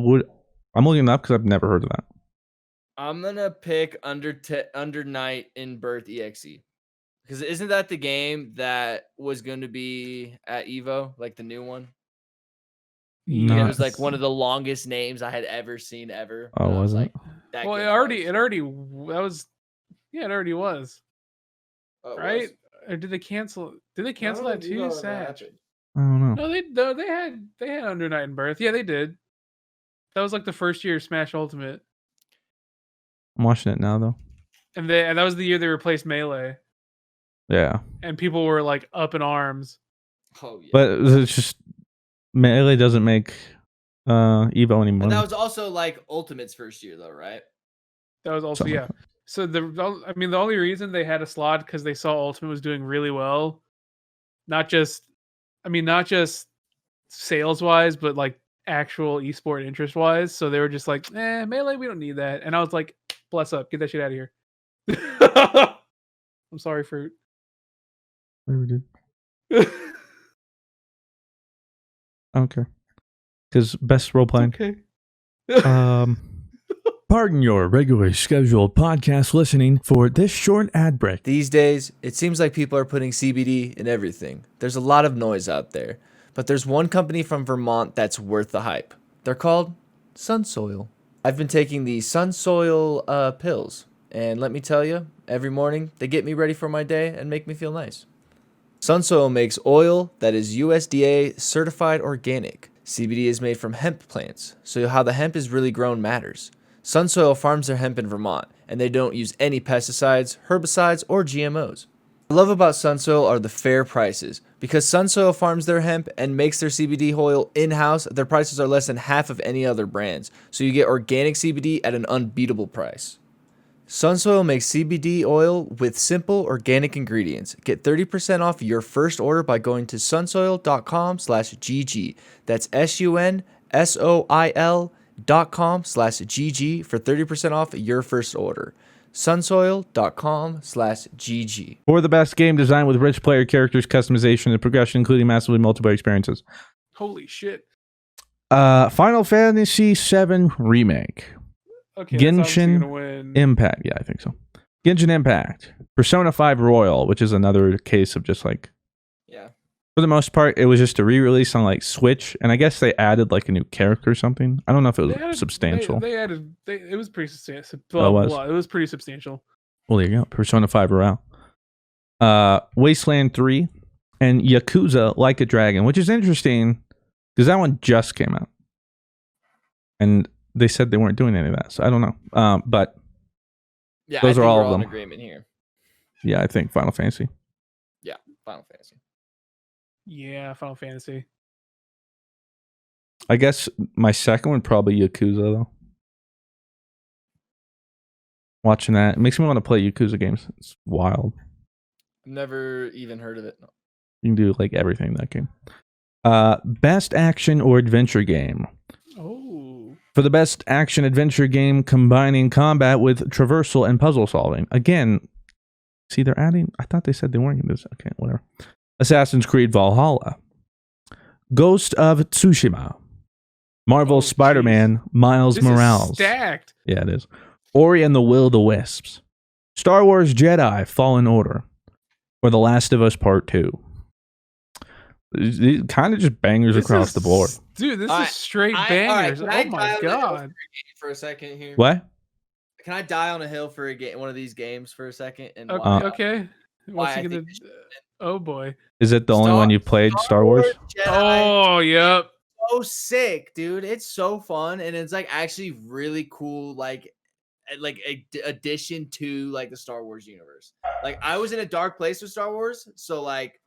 looking it up because I've never heard of that. I'm gonna pick Under Night in Birth EXE, because isn't that the game that was going to be at Evo, like the new one? No, And it was like one of the longest names I had ever seen ever. Oh, And I was it? like, that Well, game's it already nice. was, Oh, it right? was? Or did they cancel? Did they cancel that too? Sad. I don't know. No, they had Under Night and Birth. Yeah, they did. That was like the first year of Smash Ultimate, I'm watching it now, though. and that was the year they replaced Melee, Yeah. and people were like up in arms. Oh yeah. But it's just Melee doesn't make Evo anymore. But that was also like Ultimate's first year, though, right? That was also Something yeah. like that. So the only reason they had a slot because they saw Ultimate was doing really well, not just sales wise, but like actual esport interest wise. So they were just like, Melee, we don't need that. And I was like, bless up, get that shit out of here. I'm sorry, Fruit. Whatever, dude. I don't care. Because best role playing. Okay. Pardon your regularly scheduled podcast listening for this short ad break. These days, it seems like people are putting CBD in everything. There's a lot of noise out there, but there's one company from Vermont that's worth the hype. They're called Sunsoil. I've been taking the Sunsoil pills, and let me tell you, every morning they get me ready for my day and make me feel nice. Sunsoil makes oil that is USDA certified organic. CBD is made from hemp plants, so how the hemp is really grown matters. Sunsoil farms their hemp in Vermont, and they don't use any pesticides, herbicides, or GMOs. What I love about Sunsoil are the fair prices. Because Sunsoil farms their hemp and makes their CBD oil in-house, their prices are less than half of any other brands, so you get organic CBD at an unbeatable price. Sunsoil makes CBD oil with simple organic ingredients. Get 30% off your first order by going to sunsoil.com/GG. That's sunsoil.com/GG for 30% off your first order. sunsoil.com/GG. For the best game design with rich player characters, customization, and progression, including massively multiplayer experiences. Holy shit. Final Fantasy VII Remake. Okay, that's obviously Genshin gonna win. Impact. Yeah, I think so. Genshin Impact. Persona 5 Royal, which is another case of just like, Yeah. for the most part, it was just a re-release on like Switch, and I guess they added like a new character or something. I don't know if it was substantial. It was pretty substantial. Oh, it was? It was pretty substantial. Well, there you go. Persona 5 Royal. Wasteland 3 and Yakuza Like a Dragon, which is interesting because that one just came out. And they said they weren't doing any of that, so I don't know. But Yeah, those are all of in them. agreement here. Yeah, I think Final Fantasy. Yeah, Final Fantasy. Yeah, Final Fantasy. I guess my second one probably Yakuza though. Watching that, it makes me want to play Yakuza games. It's wild. Never even heard of it. No. You can do like everything in that game. Best action or adventure game. Oh. For the best action adventure game combining combat with traversal and puzzle solving. Again, see, they're adding. I thought they said they weren't going to do this. Okay, whatever. Assassin's Creed Valhalla. Ghost of Tsushima. Marvel's Spider-Man Miles This Morales. is stacked. Yeah, it is. Ori and the Will of the Wisps. Star Wars Jedi Fallen Order. Or The Last of Us Part 2. These kind of just bangers across the board. Dude, this is straight bangers. All right, Oh my god. For a second here. What? Can I die on a hill for a game, one of these games for a second? And Okay. why What's he I gonna? think Oh boy. Is it the only one you played, Star Wars? Jedi, Oh yep. so sick, dude. It's so fun, and it's like actually really cool, like a addition to like the Star Wars universe. Like I was in a dark place with Star Wars, so like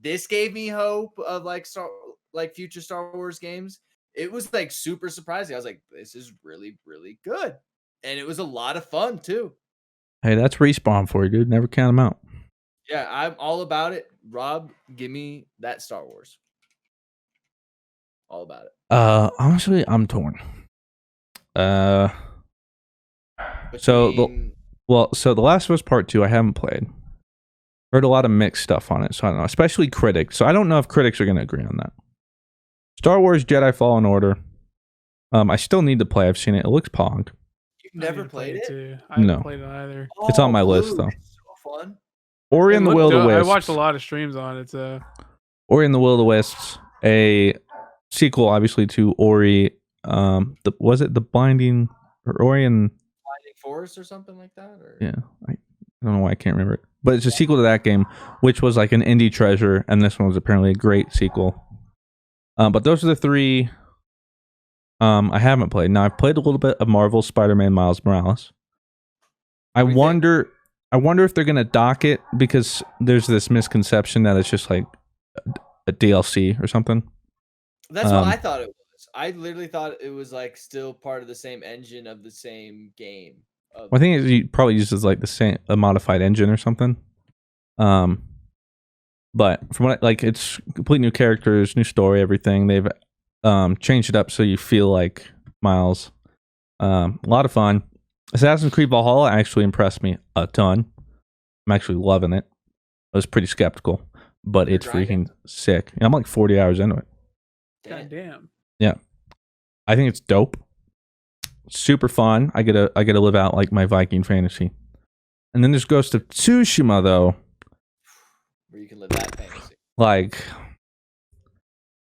this gave me hope of like future Star Wars games. It was like super surprising. I was like, this is really, really good. and it was a lot of fun too. Hey, that's Respawn for you, dude. Never count them out. Yeah, I'm all about it. Rob, give me that Star Wars. All about it. Honestly, I'm torn. So Between- the Last of Us Part 2 I haven't played. Heard a lot of mixed stuff on it, so I don't know. Especially critics. So I don't know if critics are going to agree on that. Star Wars Jedi Fallen Order. I still need to play. I've seen it. It looks pog. You've never played it? Too. I haven't No. played it either. It's on my Blue, list, though. It's so fun. Ori It and the looked Will of the dope. I Wisps. watched a lot of streams on it. So Ori and the Will of the Wisps. A sequel, obviously, to Ori. Was it the Blinding or Ori and Blinding Forest or something like that? Or? yeah, I don't know why I can't remember it. But it's a sequel to that game, which was like an indie treasure, and this one was apparently a great sequel. But those are the three I haven't played. Now I've played a little bit of Marvel Spider-Man Miles Morales. I What do you wonder if they're gonna dock it because there's this misconception that it's just like a DLC or something. That's what I thought it was. I literally thought it was like still part of the same engine of the same game. I think it probably uses like a modified engine or something. But from what it's complete new characters, new story, everything. They've changed it up so you feel like Miles. A lot of fun. Assassin's Creed Valhalla actually impressed me a ton. I'm actually loving it. I was pretty skeptical, but You're it's grinding? freaking sick. I'm like 40 hours into it. god damn. Yeah, I think it's dope. Super fun. I get to live out like my Viking fantasy. And then there's Ghost of Tsushima though. Where you can live that fantasy. Like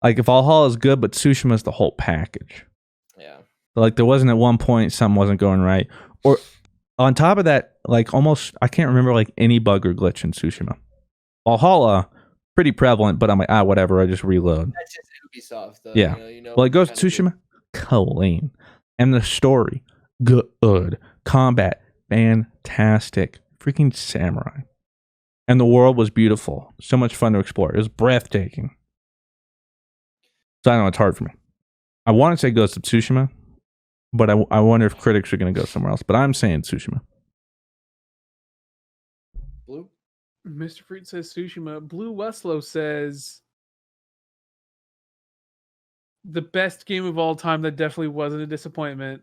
if Valhalla is good, but Tsushima is the whole package. Yeah. Like there wasn't at one point something wasn't going right, or on top of that, like almost I can't remember like any bug or glitch in Tsushima. Valhalla pretty prevalent, but I'm like whatever. I just reload. That's just Ubisoft though. Yeah. Well, it goes to Tsushima, clean, and the story good, combat fantastic, freaking samurai, and the world was beautiful. So much fun to explore. It was breathtaking. So I know it's hard for me. I want to say Ghost of Tsushima, but I wonder if critics are going to go somewhere else. But I'm saying Tsushima. Blue. Mr. Fruit says Tsushima. BlueWestlo says the best game of all time that definitely wasn't a disappointment.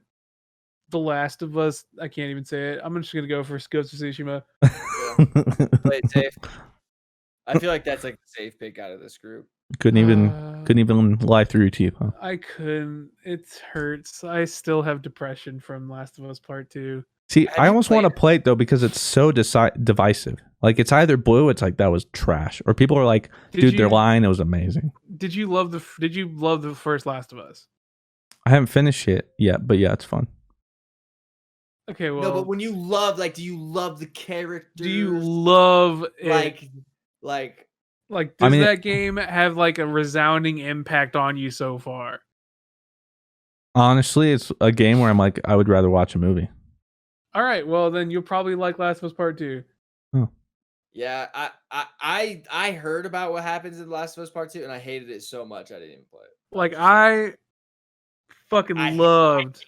The Last of Us. I can't even say it. I'm just gonna go for Ghost of Tsushima. Play it safe. I feel like that's like the safe pick out of this group. couldn't even lie through your teeth, huh? I couldn't. It hurts. I still have depression from Last of Us Part 2. See, Have I you almost want to played it? play it though because it's so divisive. Like it's either blue, it's like that was trash, or people are like, dude, they're lying. It was amazing. Did you love the first Last of Us? I haven't finished it yet, but yeah, it's fun. Okay, well, No, but when you love, like, do you love the characters? do you love it? like? Like, I does mean, that game have like a resounding impact on you so far? Honestly, it's a game where I'm like, I would rather watch a movie. All right, well then you'll probably like Last of Us Part 2. Yeah, I heard about what happens in The Last of Us Part 2, and I hated it so much I didn't even play it. Like I fucking I loved.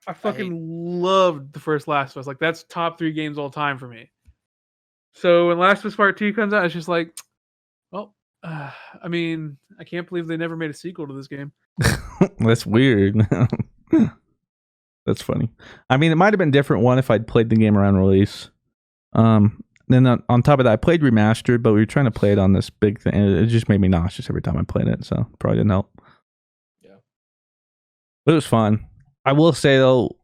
I hate fucking loved the first Last of Us. Like that's top 3 games all time for me. So when Last of Us Part 2 comes out, it's just like, well, I mean, I can't believe they never made a sequel to this game. That's weird. That's funny. I mean, it might have been a different one if I'd played the game around release. Then on top of that, I played remastered, but we were trying to play it on this big thing. It just made me nauseous every time I played it, so probably didn't help. Yeah. But it was fun. I will say though,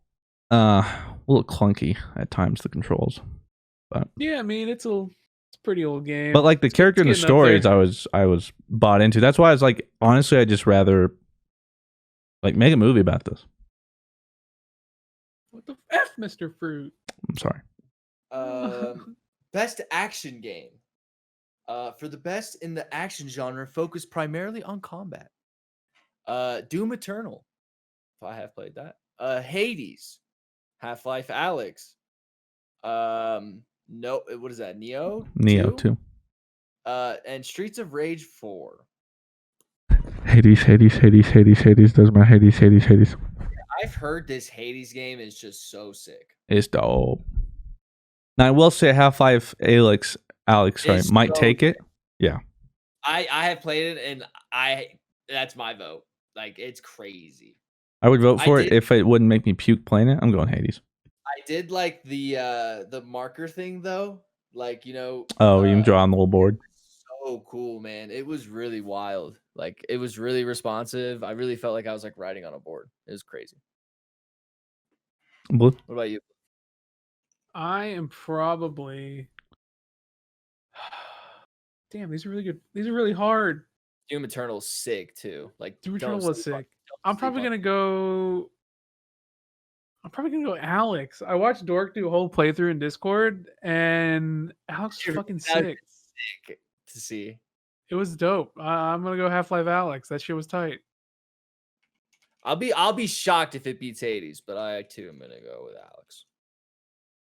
a little clunky at times, the controls. But Yeah, I mean it's a pretty old game. but like the character and the getting up there. stories, I was bought into. That's why I was like, honestly, I'd just rather like make a movie about this. What the F, Mr. Fruit? I'm sorry. Best action game. For the best in the action genre, focus primarily on combat. Doom Eternal. If I have played that. Hades. Half-Life Alyx. No, what is that? Neo 2. And Streets of Rage 4. Hades. Does my Hades. I've heard this Hades game is just so sick. It's dope. Now I will say Half-Life Alex It's might so take good. it. Yeah. I have played it and that's my vote. Like it's crazy. I would vote I for it did- if it wouldn't make me puke playing it. I'm going Hades. I did like the marker thing though. Like, Oh, you can draw on the little board. so cool, man. It was really wild. Like it was really responsive. I really felt like I was like riding on a board. It was crazy. Blue. What about you? I am probably. Damn, these are really good. These are really hard. Doom Eternal's sick too. Like Doom don't Eternal was sleep on- sick. don't I'm sleep probably on- gonna go. I'm probably gonna go Alex. I watched Dork do a whole playthrough in Discord, and Alex was Dude, fucking that was sick. sick to see. It was dope. I'm gonna go Half-Life Alex. That shit was tight. I'll be shocked if it beats Hades, but I too am gonna go with Alex.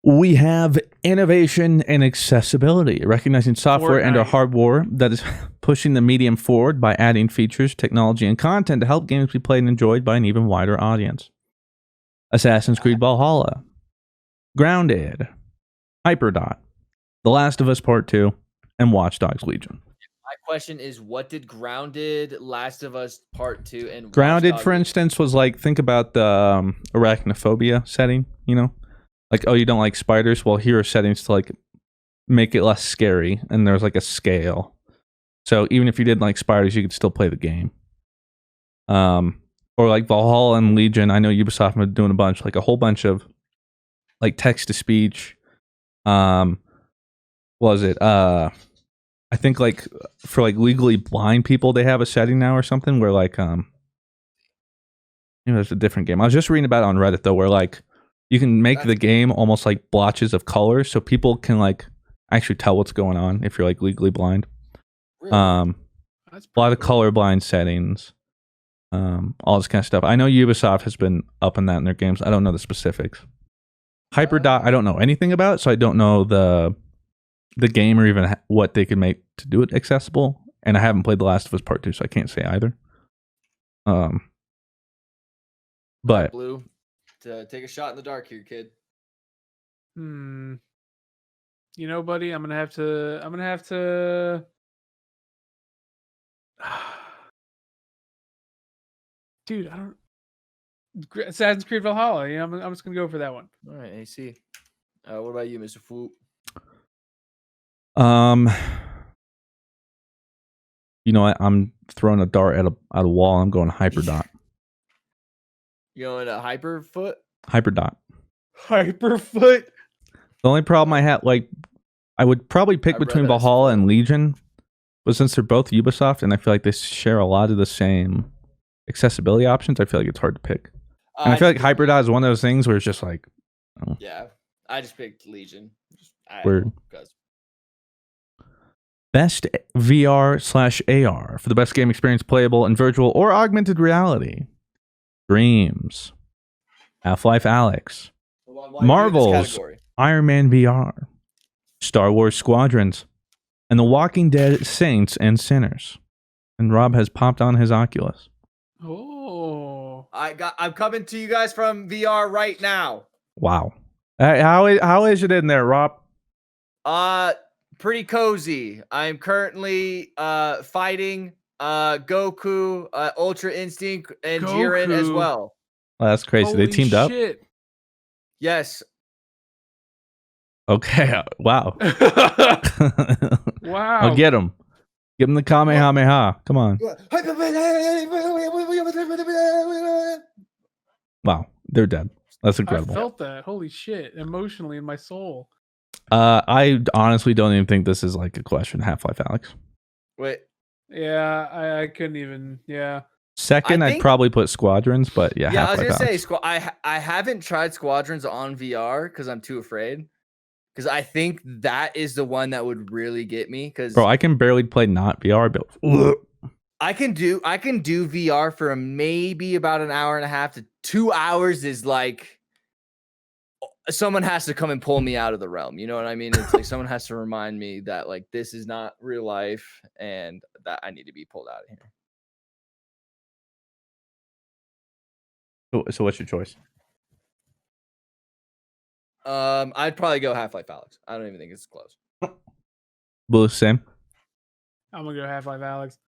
We have innovation and accessibility, recognizing software and our Fortnite. hardware that is pushing the medium forward by adding features, technology, and content to help games be played and enjoyed by an even wider audience. Assassin's Creed Valhalla, Grounded, Hyperdot, The Last of Us Part 2, and Watch Dogs Legion. My question is, what did Grounded, Last of Us Part 2, and Watch Grounded, Dogs for Legion- instance, was like, think about the arachnophobia setting, you know? Like, oh, you don't like spiders? Well, here are settings to like make it less scary, and there's like a scale. So even if you didn't like spiders, you could still play the game. Or like Valhalla and Legion, I know Ubisoft have been doing a bunch, like a whole bunch of like text to speech. What was it? I think like for like legally blind people, they have a setting now or something where like it's a different game. I was just reading about it on Reddit though, where like you can make the game almost like blotches of color, so people can like actually tell what's going on if you're like legally blind. Really? That's A lot of pretty cool. colorblind settings, all this kind of stuff. I know Ubisoft has been up on that in their games. I don't know the specifics. Hyperdot, I don't know anything about, so I don't know the game or even what they could make to do it accessible. And I haven't played The Last of Us Part 2, so I can't say either. But Blue, to take a shot in the dark here, kid. You know, buddy, I'm gonna have to. Dude, I don't. Assassin's Creed Valhalla. Yeah, I'm just gonna go for that one. All right, AC. What about you, Mr. Foop? you know what? I'm throwing a dart at a wall. I'm going Hyperdot. You going to Hyperfoot? Hyperdot. Hyperfoot. The only problem I had, like, I would probably pick I read between that as Valhalla foot. and Legion, but since they're both Ubisoft and I feel like they share a lot of the same accessibility options, I feel like it's hard to pick. And I feel like just picked Hyperdot is one of those things where it's just like, Legion. Yeah, I just picked Legion. Word. Because best VR/AR for the best game experience, playable in virtual or augmented reality. Dreams, Half-Life Alex, Marvel's Iron Man VR, Star Wars Squadrons, and The Walking Dead Saints and Sinners. And Rob has popped on his Oculus. Oh. I'm coming to you guys from VR right now. Wow. How is it in there, Rob? Pretty cozy. I'm currently fighting Goku, Ultra Instinct, and Jiren as Goku. well. Oh, that's crazy. They Holy teamed up? shit. Yes. Okay. Wow. Wow. I'll get him. Give him the Kamehameha. Come on. Wow. They're dead. That's I incredible. felt that. Holy shit. Emotionally in my soul. I honestly don't even think this is like a question. Half-Life Alex. Wait. Yeah, I couldn't even. Yeah. Second, I'd think- probably put Squadrons, but yeah, Yeah, I was Half-Life gonna Alex. say I haven't tried Squadrons on VR because I'm too afraid. Because I think that is the one that would really get me. Because Bro, I can barely play not VR, but I can do VR for maybe about an hour and a half to 2 hours. Is like someone has to come and pull me out of the realm. You know what I mean? It's like someone has to remind me that like this is not real life and that I need to be pulled out of here. So what's your choice? I'd probably go Half-Life Alex. I don't even think it's close. Blue, same. I'm gonna go Half-Life Alex.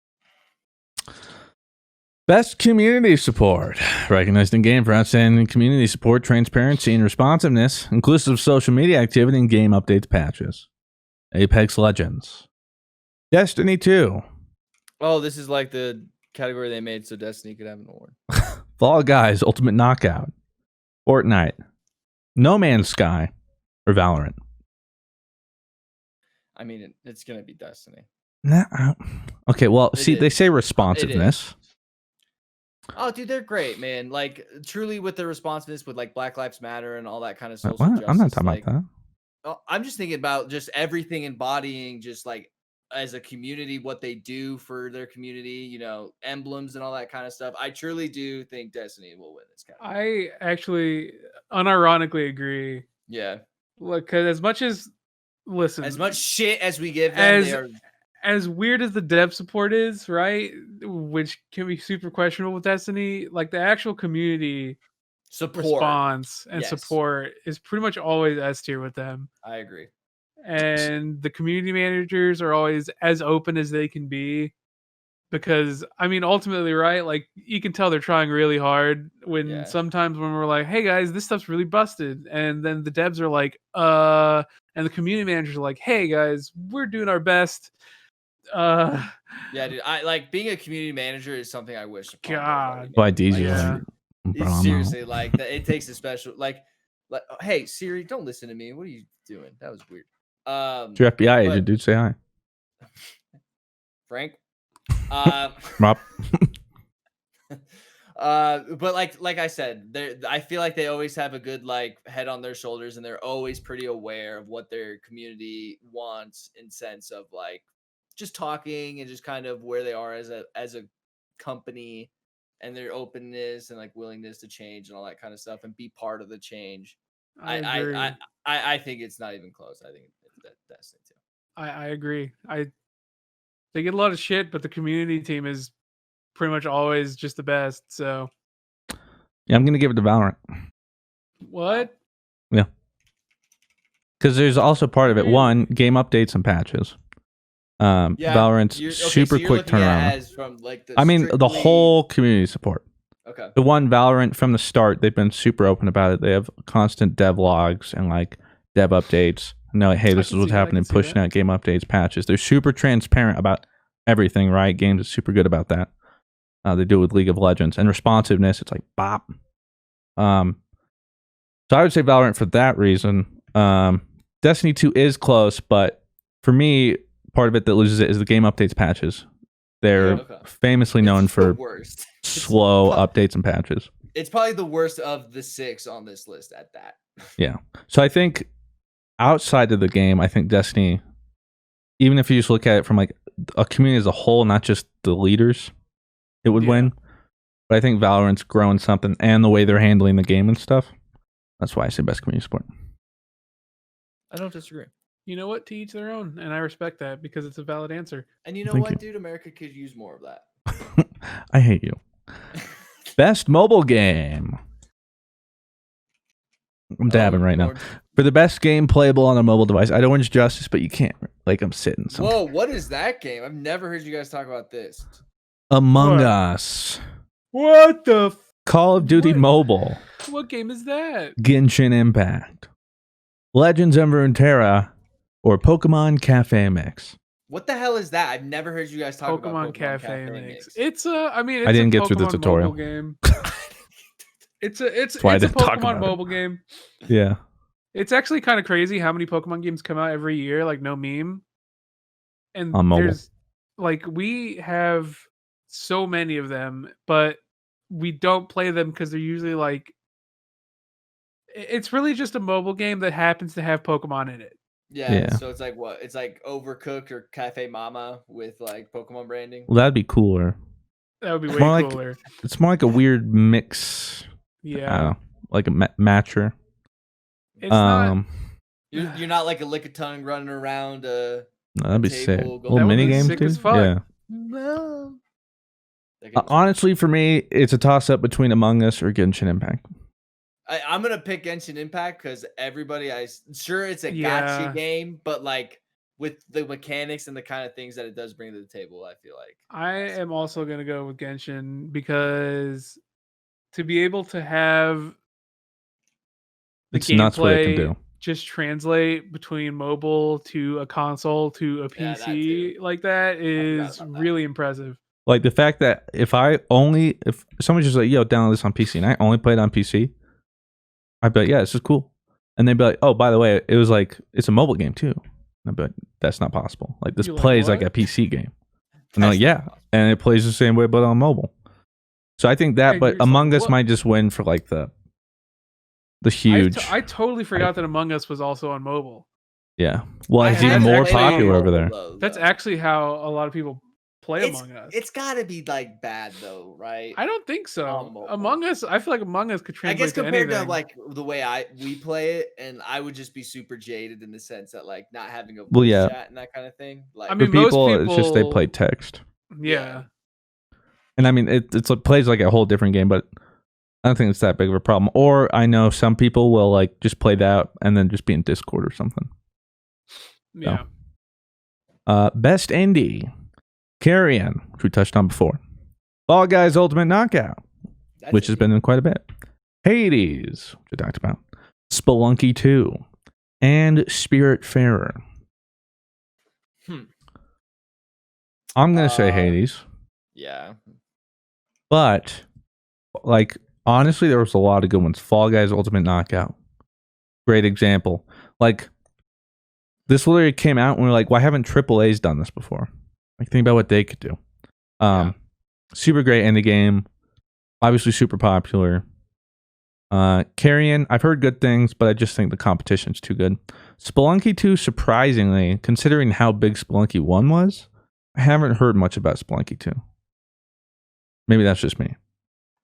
Best community support. Recognized in game for outstanding community support, transparency, and responsiveness, inclusive social media activity and game updates patches. Apex Legends. Destiny 2. Oh, this is like the category they made so Destiny could have an award. Fall Guys Ultimate Knockout. Fortnite. No Man's Sky. Or Valorant. I mean, it's gonna be Destiny. Okay, well, It see, is. they say responsiveness. Oh, dude, they're great, man. Like, truly, with the responsiveness, with like Black Lives Matter and all that kind of social What? justice. I'm not talking like, about that. Oh, I'm just thinking about just everything embodying, just like as a community, what they do for their community. You know, emblems and all that kind of stuff. I truly do think Destiny will win this category. I actually unironically agree. Yeah, Look, 'cause as much as listen, as much shit as we give them, they are. as weird as the dev support is, right? Which can be super questionable with Destiny, like the actual community Support. response and Yes. support is pretty much always S tier with them. I agree. And the community managers are always as open as they can be. Because I mean, ultimately, right? Like you can tell they're trying really hard when Yeah. sometimes when we're like, "Hey guys, this stuff's really busted," and then the devs are like, and the community managers are like, "Hey guys, we're doing our best." Yeah, dude. I like being a community manager is something I wish. upon God. everybody, Why man. DZ? Like, Yeah. it's seriously, like it takes a special like, hey Siri, don't listen to me. What are you doing? That was weird. It's your FBI but- agent, dude. Say hi. Frank. Rob. But like I said, I feel like they always have a good like head on their shoulders, and they're always pretty aware of what their community wants in sense of like just talking and just kind of where they are as a company, and their openness and like willingness to change and all that kind of stuff and be part of the change. I agree. I think it's not even close. I think it's Destiny too. I agree. They get a lot of shit, but the community team is pretty much always just the best. So Yeah, I'm gonna give it to Valorant what? because there's also part of it. One, game updates and patches. Valorant's super you're quick looking at turnaround. it as from like the I mean, the strictly- whole community support. Okay. The one Valorant from the start, they've been super open about it. They have constant dev logs and like dev updates. No, hey, this is can what's see that, I happening. can see Pushing that. out game updates, patches. They're super transparent about everything. Riot Games is super good about that. They do it with League of Legends and responsiveness. It's like bop. So I would say Valorant for that reason. Destiny 2 is close, but for me, part of it that loses it is the game updates patches. They're Okay. famously known It's for the worst. slow updates and patches. It's probably the worst of the 6 on this list at that. Yeah. So I think outside of the game, I think Destiny, even if you just look at it from like a community as a whole, not just the leaders, it would Yeah. win. But I think Valorant's growing something, and the way they're handling the game and stuff. That's why I say best community support. I don't disagree. You know what? To each their own, and I respect that because it's a valid answer. And you know Thank what, you. dude? America could use more of that. I hate you. Best mobile game. I'm dabbing right now. Lord. For the best game playable on a mobile device, I'd Orange Justice, but you can't. Like, I'm sitting. Whoa, what is that game? I've never heard you guys talk about this. Among What? Us. What the? Call of Duty What? Mobile. What game is that? Genshin Impact. Legends of Runeterra. Or Pokemon Cafe Mix. What the hell is that? I've never heard you guys talk about Pokemon Cafe Mix. It's a. I mean, it's didn't a get through the Pokemon tutorial. mobile game. It's a why I it's a didn't talk about Pokemon it. mobile game. Yeah. It's actually kind of crazy how many Pokemon games come out every year, like no meme. And On mobile. there's like we have so many of them, but we don't play them because they're usually like it's really just a mobile game that happens to have Pokemon in it. Yeah, Yeah. so it's like what? It's like Overcooked or Cafe Mama with like Pokemon branding. Well, that'd be cooler. That would be way More like- cooler. It's more like a weird mix. I don't Yeah. know, like a matcher. It's not You're not like a lick of tongue running around. No, that'd be sick. table, go- Little That would mini be games, sick dude. as fuck. Yeah. No. Honestly, for me, it's a toss-up between Among Us or Genshin Impact. I'm gonna pick Genshin Impact because sure it's a Yeah. gotcha game, but like with the mechanics and the kind of things that it does bring to the table, I feel like I am also going to go with Genshin because to be able to have the It's nuts what it can gameplay do. just translate between mobile to a console to a Yeah, that PC too. like that forgot is about that. really impressive. Like the fact that if someone's just like, yo, download this on PC, and I only play it on PC, I'd be like, yeah, this is cool. And they'd be like, oh, by the way, it was like, it's a mobile game too. And I'd be like, that's not possible. Like, this You're like, plays like what? a PC game. And they're That's like, not yeah. possible. And it plays the same way, but on mobile. So I think that, And but you're just like, Among Us what? might just win for like the huge. I totally forgot that Among Us was also on mobile. Yeah. Well, I it's haven't even more played it on popular over there. Though, That's actually how a lot of people play it's, Among Us. It's gotta be like bad though, right? I don't think so. mobile. Among Us, I feel like Among Us could I translate guess compared to to anything. like the way we play it, and I would just be super jaded in the sense that like not having a voice Well, yeah. chat and that kind of thing. Like, I mean, For people, most it's just they play people- text. yeah. And I mean, it plays like a whole different game, but I don't think it's that big of a problem. Or I know some people will like just play that and then just be in Discord or something. Yeah. Best indie, Carrion, which we touched on before. Fall Guys Ultimate Knockout, that's which has been in quite a bit. Hades, which we talked about. Spelunky 2, and Spiritfarer. I'm gonna say Hades. Yeah. But, like, honestly, there was a lot of good ones. Fall Guys Ultimate Knockout. Great example. Like, this literally came out and we're like, why haven't AAA's done this before? Like, think about what they could do. Super great indie game. Obviously super popular. Carrion, I've heard good things, but I just think the competition's too good. Spelunky 2, surprisingly, considering how big Spelunky 1 was, I haven't heard much about Spelunky 2. Maybe that's just me.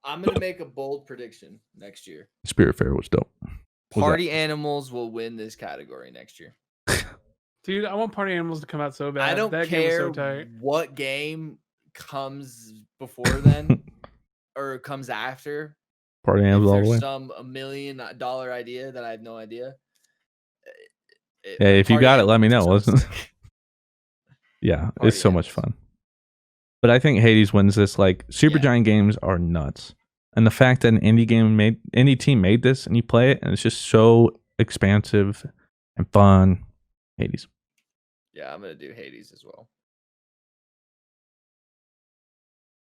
I'm gonna make a bold prediction next year. Spiritfarer was dope. What was Party animals will win this category next year. Dude, I want Party Animals to come out so bad. I don't that game was care so tight. what game comes before then or comes after. Party If animals all the there's way. some $1 million idea that I have no idea. Hey, if you Party got it, let me know. Animals is so Listen. sick. Yeah, Party it's so much animals. fun. But I think Hades wins this. Like, Supergiant games are nuts. And the fact that an indie team made this and you play it and it's just so expansive and fun. Hades. Yeah, I'm gonna do Hades as well.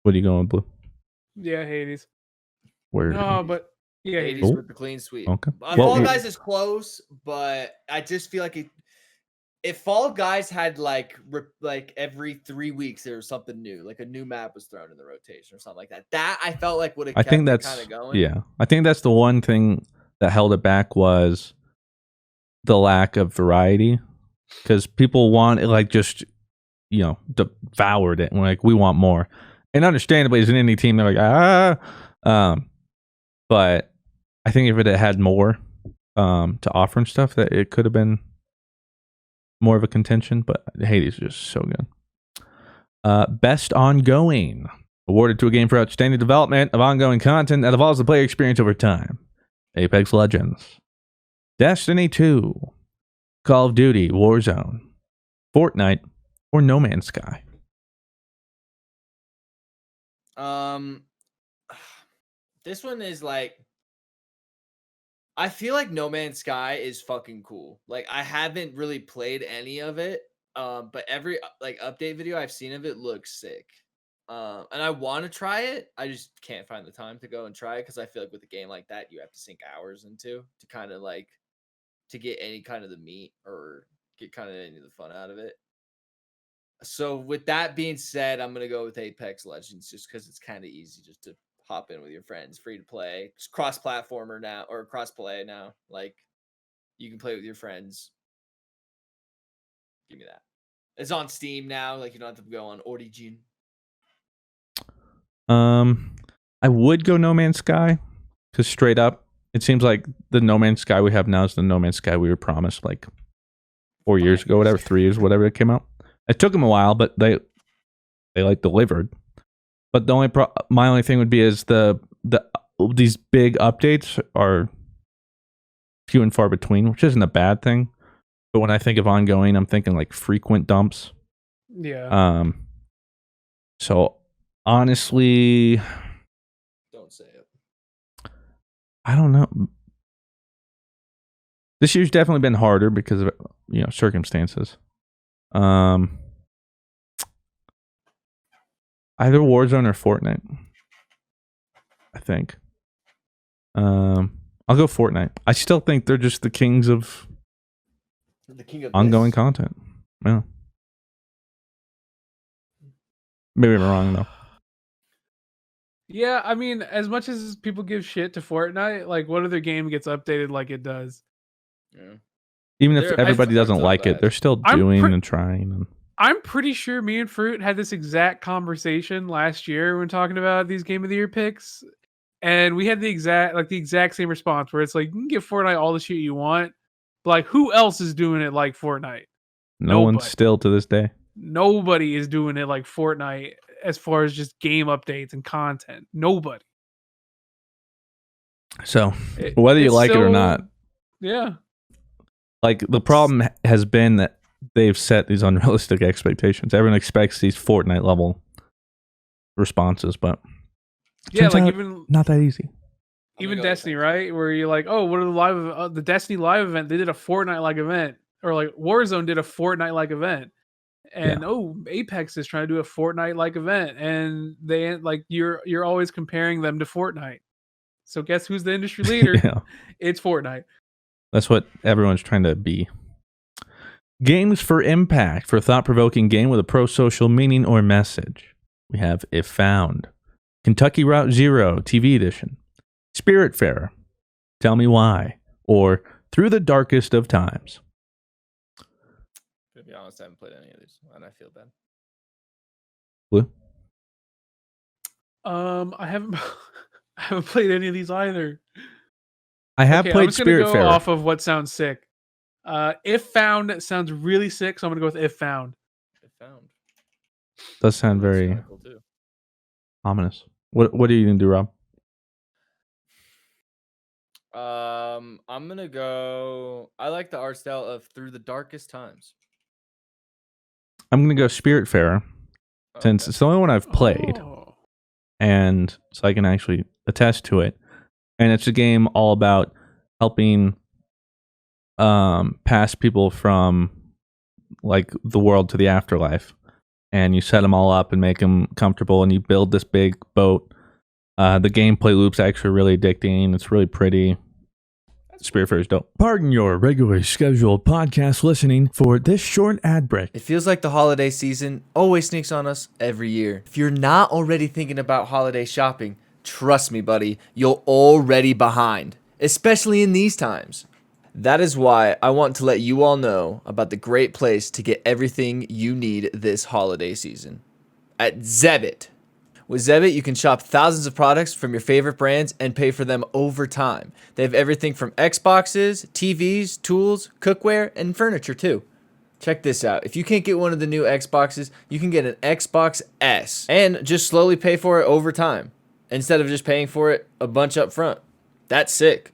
What are you going with, Blue? Yeah, Hades. Where? No, but yeah, Hades Hades. Cool. with the clean sweep. Okay. Fall Well, Guys is close, but I just feel like if Fall Guys had like every 3 weeks there was something new, like a new map was thrown in the rotation or something like that. That I felt like would have I kept think it that's kind of going. yeah. I think that's the one thing that held it back was the lack of variety, because people want it, like, just devoured it and like, we want more. And understandably, as an indie team, they're like but I think if it had more to offer and stuff, that it could have been more of a contention. But Hades is just so good. Best ongoing, awarded to a game for outstanding development of ongoing content that evolves the player experience over time. Apex Legends, Destiny 2, Call of Duty, Warzone, Fortnite, or No Man's Sky. This one is like, I feel like No Man's Sky is fucking cool. Like, I haven't really played any of it, but every like update video I've seen of it looks sick. And I want to try it. I just can't find the time to go and try it because I feel like with a game like that, you have to sink hours into to kind of like to get any kind of the meat or get kind of any of the fun out of it. So with that being said, I'm gonna go with Apex Legends just because it's kind of easy just to hop in with your friends, free to play, just cross-platformer now or cross-play now. Like, you can play with your friends. Give me that. It's on Steam now. Like, you don't have to go on Origin. I would go No Man's Sky because straight up, it seems like the No Man's Sky we have now is the No Man's Sky we were promised like 4 years ago, whatever, 3 years, whatever it came out. It took them a while, but they like delivered. But my only thing would be is these big updates are few and far between, which isn't a bad thing. But when I think of ongoing, I'm thinking like frequent dumps. Yeah. So honestly, Don't say it. I don't know. This year's definitely been harder because of circumstances. Either Warzone or Fortnite, I think. I'll go Fortnite. I still think they're just the kings of The king of ongoing this. content. Yeah. Maybe I'm wrong though. Yeah, I mean, as much as people give shit to Fortnite, like what other game gets updated like it does? Yeah. Even if There are everybody parts doesn't of like it, that. they're still I'm doing pre- and trying. And I'm pretty sure me and Fruit had this exact conversation last year when talking about these Game of the Year picks, and we had the exact same response where it's like you can give Fortnite all the shit you want, but like who else is doing it like Fortnite? no one's Nobody. still to this day. Nobody is doing it like Fortnite as far as just game updates and content. Nobody. So whether you It's like it or still- not, yeah. like the problem has been that they've set these unrealistic expectations. Everyone expects these Fortnite level responses, but Yeah, turns like out even not that easy. even go Destiny, Apex. right? Where you're like, oh, what are the Destiny live event? They did a Fortnite like event, or like Warzone did a Fortnite like event, and Apex is trying to do a Fortnite like event, and they like you're always comparing them to Fortnite. So guess who's the industry leader? Yeah, It's Fortnite. that's what everyone's trying to be. Games for impact for thought-provoking game with a pro-social meaning or message. We have If Found, Kentucky Route Zero TV edition, Spiritfarer, Tell Me Why, or Through the Darkest of Times. To be honest, I haven't played any of these, and I feel bad. Blue? I haven't I haven't played any of these either. I have I'm played just gonna go Spiritfarer. off of what sounds sick. If Found sounds really sick, so I'm gonna go with If Found. It found. Does sound Looks very kinda cool too. ominous. What are you gonna do, Rob? I'm gonna go. I like the art style of Through the Darkest Times. I'm gonna go Spiritfarer since Okay. it's the only one I've played, Oh. and so I can actually attest to it. And it's a game all about helping pass people from like the world to the afterlife, and you set them all up and make them comfortable, and you build this big boat. The gameplay loop's actually really addicting. It's really pretty. Spiritfarer's dope. Pardon your regularly scheduled podcast listening for this short ad break. It feels like the holiday season always sneaks on us every year. If you're not already thinking about holiday shopping, trust me, buddy, you're already behind, especially in these times. That is why I want to let you all know about the great place to get everything you need this holiday season. At Zebit. With Zebit, you can shop thousands of products from your favorite brands and pay for them over time. They have everything from Xboxes, TVs, tools, cookware, and furniture too. Check this out. If you can't get one of the new Xboxes, you can get an Xbox S and just slowly pay for it over time instead of just paying for it a bunch up front. That's sick.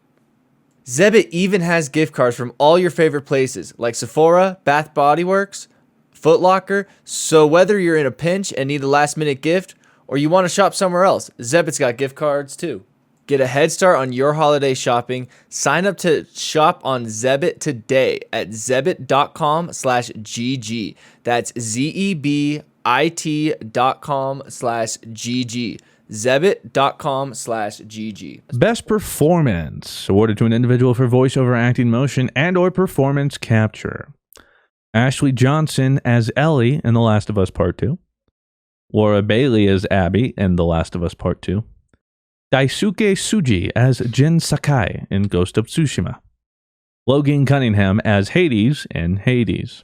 Zebit even has gift cards from all your favorite places like Sephora, Bath Body Works, Foot Locker. So whether you're in a pinch and need a last minute gift or you want to shop somewhere else, Zebit's got gift cards too. Get a head start on your holiday shopping. Sign up to shop on Zebit today at zebit.com/GG. That's ZEBIT.com/GG. Zebit.com/GG. Best performance awarded to an individual for voiceover acting, motion, and or performance capture. Ashley Johnson as Ellie in The Last of Us Part 2. Laura Bailey as Abby in The Last of Us Part 2. Daisuke Tsuji as Jin Sakai in Ghost of Tsushima. Logan Cunningham as Hades in Hades.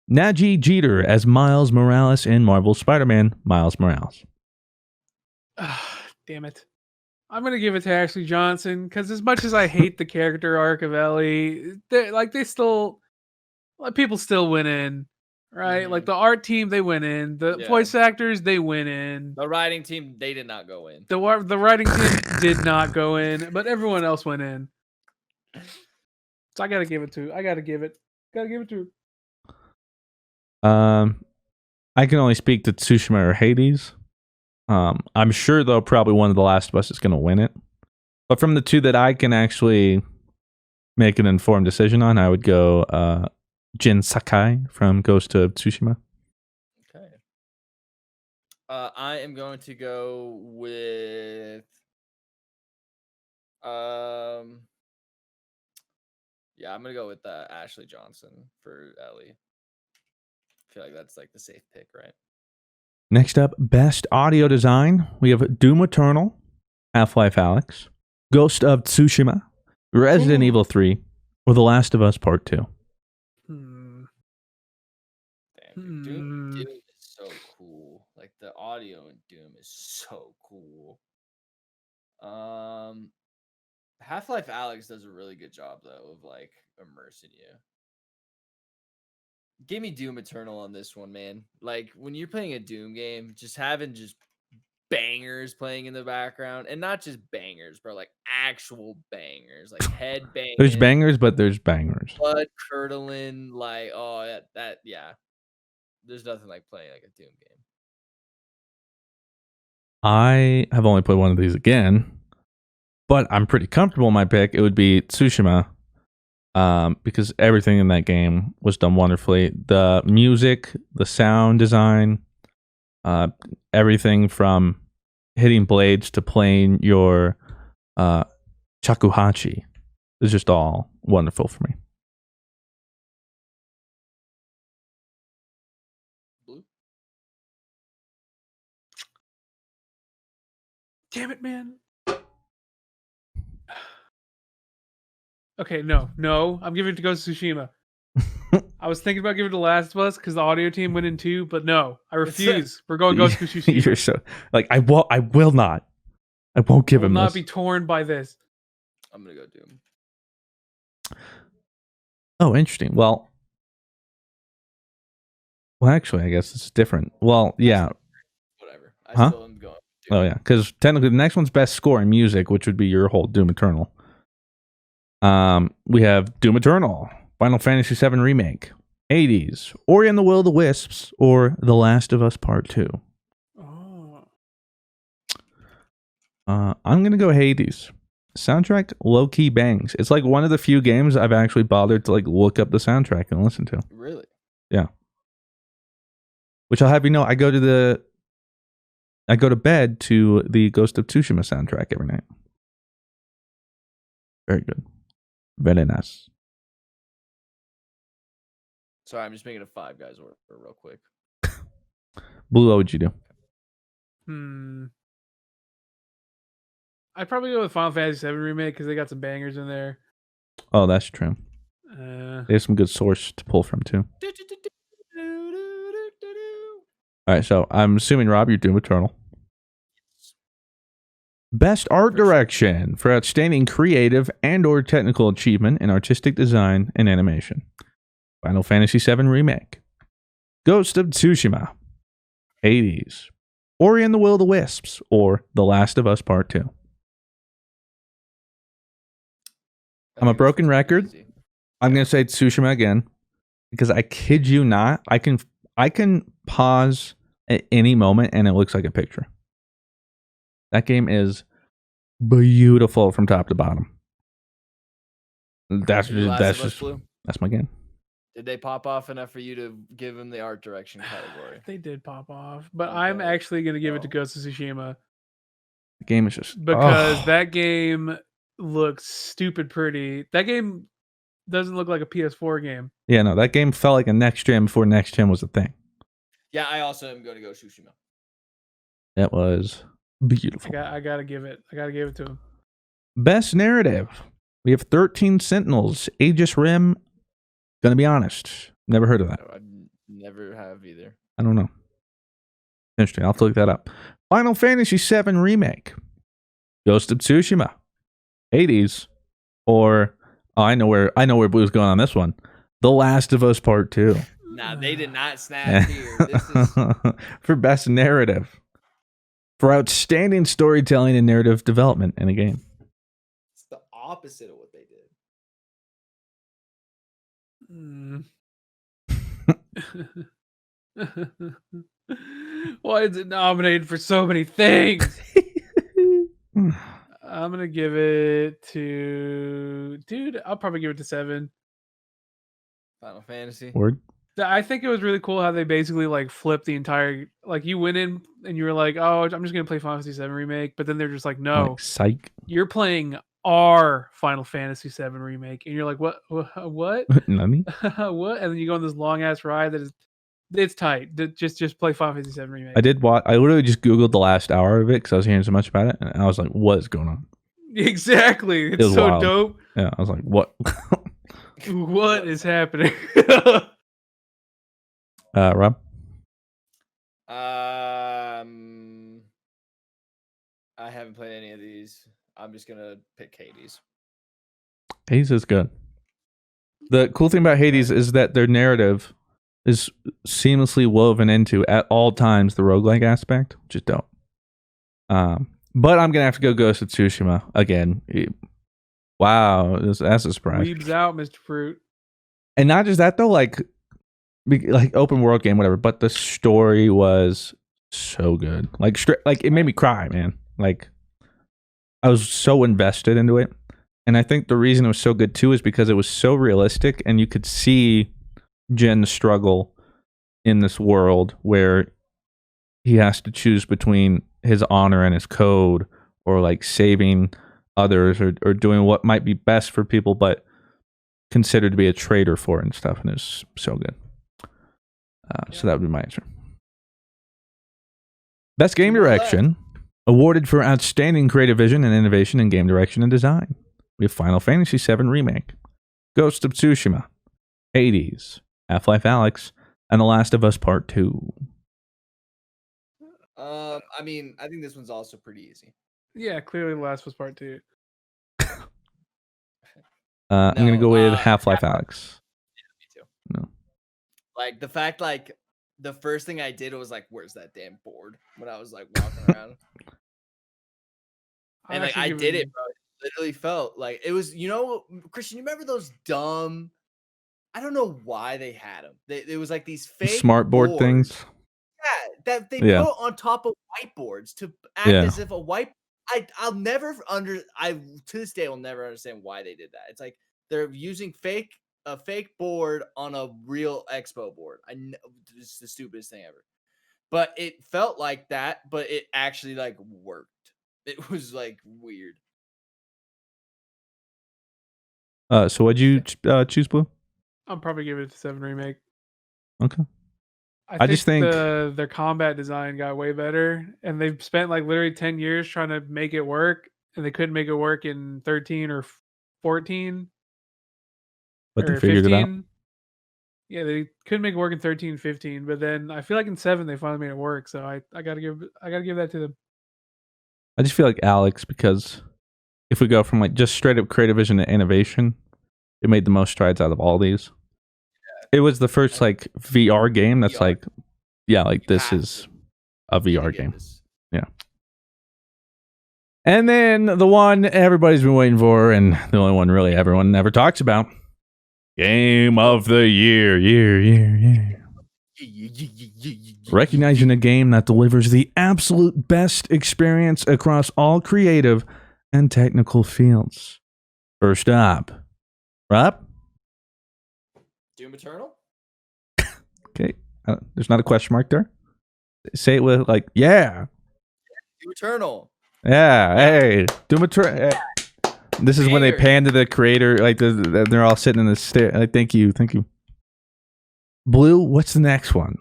Naji Jeter as Miles Morales in Marvel's Spider-Man Miles Morales. Damn it. I'm gonna give it to Ashley Johnson because as much as I hate the character arc of Ellie, people still win in. right? Mhm. Like the art team, they went in. The Yeah. voice actors, they went in. The writing team, they did not go in. The writing team did not go in, but everyone else went in. So I gotta give it to. Gotta give it to. I can only speak to Tsushima or Hades. I'm sure though probably one of The Last of Us is going to win it. But from the two that I can actually make an informed decision on, I would go Jin Sakai from Ghost of Tsushima. Okay. I am going to go with yeah, I'm gonna go with Ashley Johnson for Ellie. I feel like that's like the safe pick, right? Next up, Best Audio Design. We have Doom Eternal, Half-Life Alyx, Ghost of Tsushima, Resident Evil 3, or The Last of Us Part 2. Hmm. Damn, dude. Doom is so cool. Like the audio in Doom is so cool. Half-Life Alyx does a really good job though of like immersing you. Give me Doom Eternal on this one, man. Like when you're playing a Doom game, just having just bangers playing in the background, and not just bangers, bro, like actual bangers, like head banging. There's bangers, but there's bangers. Blood curdling, like that yeah. There's nothing like playing like a Doom game. I have only played one of these again, but I'm pretty comfortable in my pick. It would be Tsushima, because everything in that game was done wonderfully. The music, the sound design, everything from hitting blades to playing your shakuhachi is just all wonderful for me. Blue? Damn it, man. Okay, no. I'm giving it to Ghost of Tsushima. I was thinking about giving it to Last of Us because the audio team went in too, but no, I refuse. We're going Ghost of Tsushima. You're so like I will not. I won't give I will him not this. be torn by this. I'm gonna go Doom. Oh, interesting. Well, actually, I guess it's different. Well, yeah. Whatever. I Huh? still am going Doom. Oh, yeah. Because technically, the next one's best score in music, which would be your whole Doom Eternal. We have Doom Eternal, Final Fantasy VII Remake, 80s, Ori and the Will of the Wisps, or The Last of Us Part 2. Oh. I'm gonna go Hades. Soundtrack low key bangs. It's like one of the few games I've actually bothered to like look up the soundtrack and listen to. Really? Yeah. Which I'll have you know, I go to bed to the Ghost of Tsushima soundtrack every night. Very good. Very nice. Sorry, I'm just making a Five Guys order real quick. Blue, what would you do? I'd probably go with Final Fantasy VII Remake because they got some bangers in there. Oh, that's true. Uh, They have some good source to pull from too. All right, so I'm assuming Rob, you're Doom Eternal. Best art direction for outstanding creative and/or technical achievement in artistic design and animation. Final Fantasy VII Remake, Ghost of Tsushima, Hades, Ori and the Will of the Wisps, or The Last of Us Part 2. I'm a broken record. I'm going to say Tsushima again because I kid you not, I can pause at any moment and it looks like a picture. That game is beautiful from top to bottom. That's my game. Did they pop off enough for you to give them the art direction category? they did pop off, but Okay. I'm actually going to give it to Ghost of Tsushima The game is just because that game looks stupid pretty. That game doesn't look like a PS4 game. Yeah, no, that game felt like a next gen before next gen was a thing. Yeah, I also am going to go Tsushima. That was beautiful. I gotta give it to him. Best narrative. We have 13 Sentinels, Aegis Rim. Gonna be honest, never heard of that. No, I never have either. I don't know. Interesting. I'll have to look that up. Final Fantasy VII Remake, Ghost of Tsushima, Hades, or I know where Blue's going on this one. The Last of Us Part 2. Nah, they did not snap here. This is For best narrative. For outstanding storytelling and narrative development in a game. it's the opposite of what they did. Why is it nominated for so many things? I'm gonna give it to dude. I'll probably give it to 7. Final Fantasy. Word. I think it was really cool how they basically like flipped the entire like you went in and you were like, oh, I'm just gonna play Final Fantasy 7 remake, but then they're just like, no, Like, psych. you're playing our Final Fantasy 7 remake, and you're like, what, what, Nani? what? And then you go on this long ass ride that is, it's tight. Just play Final Fantasy 7 remake. I did watch. I literally just Googled the last hour of it because I was hearing so much about it, and I was like, "What is going on?" Exactly. It's was so wild. dope. Yeah, I was like, "What?" What is happening? Rob. I haven't played any of these. I'm just gonna pick Hades. Hades is good. The cool thing about Hades is that their narrative is seamlessly woven into at all times the roguelike aspect, which is dope. But I'm gonna have to go Ghost of Tsushima again. Wow, that's a surprise. Weebs out, Mr. Fruit. And not just that though, like open world game, whatever. But the story was so good. Like it made me cry, man. Like I was so invested into it, and I think the reason it was so good too is because it was so realistic, and you could see Jen's struggle in this world where he has to choose between his honor and his code, or like saving others, or doing what might be best for people, but considered to be a traitor for it and stuff. And it's so good. So that would be my answer. Best game direction, awarded for outstanding creative vision and innovation in game direction and design. We have Final Fantasy VII Remake, Ghost of Tsushima, Hades, Half-Life Alyx, and The Last of Us Part 2. I mean, I think this one's also pretty easy. Yeah, clearly the last was part 2. I'm going to go with Half-Life Alyx. Yeah, me too. No. Like the fact, like the first thing I did was like, "Where's that damn board?" When I was like walking around, and like I did it, bro. It literally felt like it was. You know, Christian, you remember those dumb? I don't know why they had them. It was like these fake Smart board things. Yeah, that they put on top of whiteboards to act as if a white. I'll never to this day will never understand why they did that. It's like they're using a fake board on a real expo board. It's the stupidest thing ever. But it felt like that, but it actually like worked. It was like weird. So what'd you choose, Blue? I'm probably giving it to 7 Remake. Okay. I just think their combat design got way better, and they've spent like literally 10 years trying to make it work, and they couldn't make it work in 13 or 14. But they figured 15. it out. Yeah, they couldn't make it work in 13, 15, but then I feel like in 7 they finally made it work. So I gotta give that to them. I just feel like Alex, because if we go from like just straight up creative vision to innovation, it made the most strides out of all these. It was the first like VR game that's like, yeah, like this is a VR game. Yeah. And then the one everybody's been waiting for, and the only one really everyone never talks about, Game of the Year. Recognizing a game that delivers the absolute best experience across all creative and technical fields. First up, Rob? Doom Eternal? Okay. There's not a question mark there. Say it with like, yeah. Doom Eternal. Yeah. Hey. Doom Eternal. This is when they pan to the creator. Like they're all sitting in the stair. Like, thank you. Blue, what's the next one?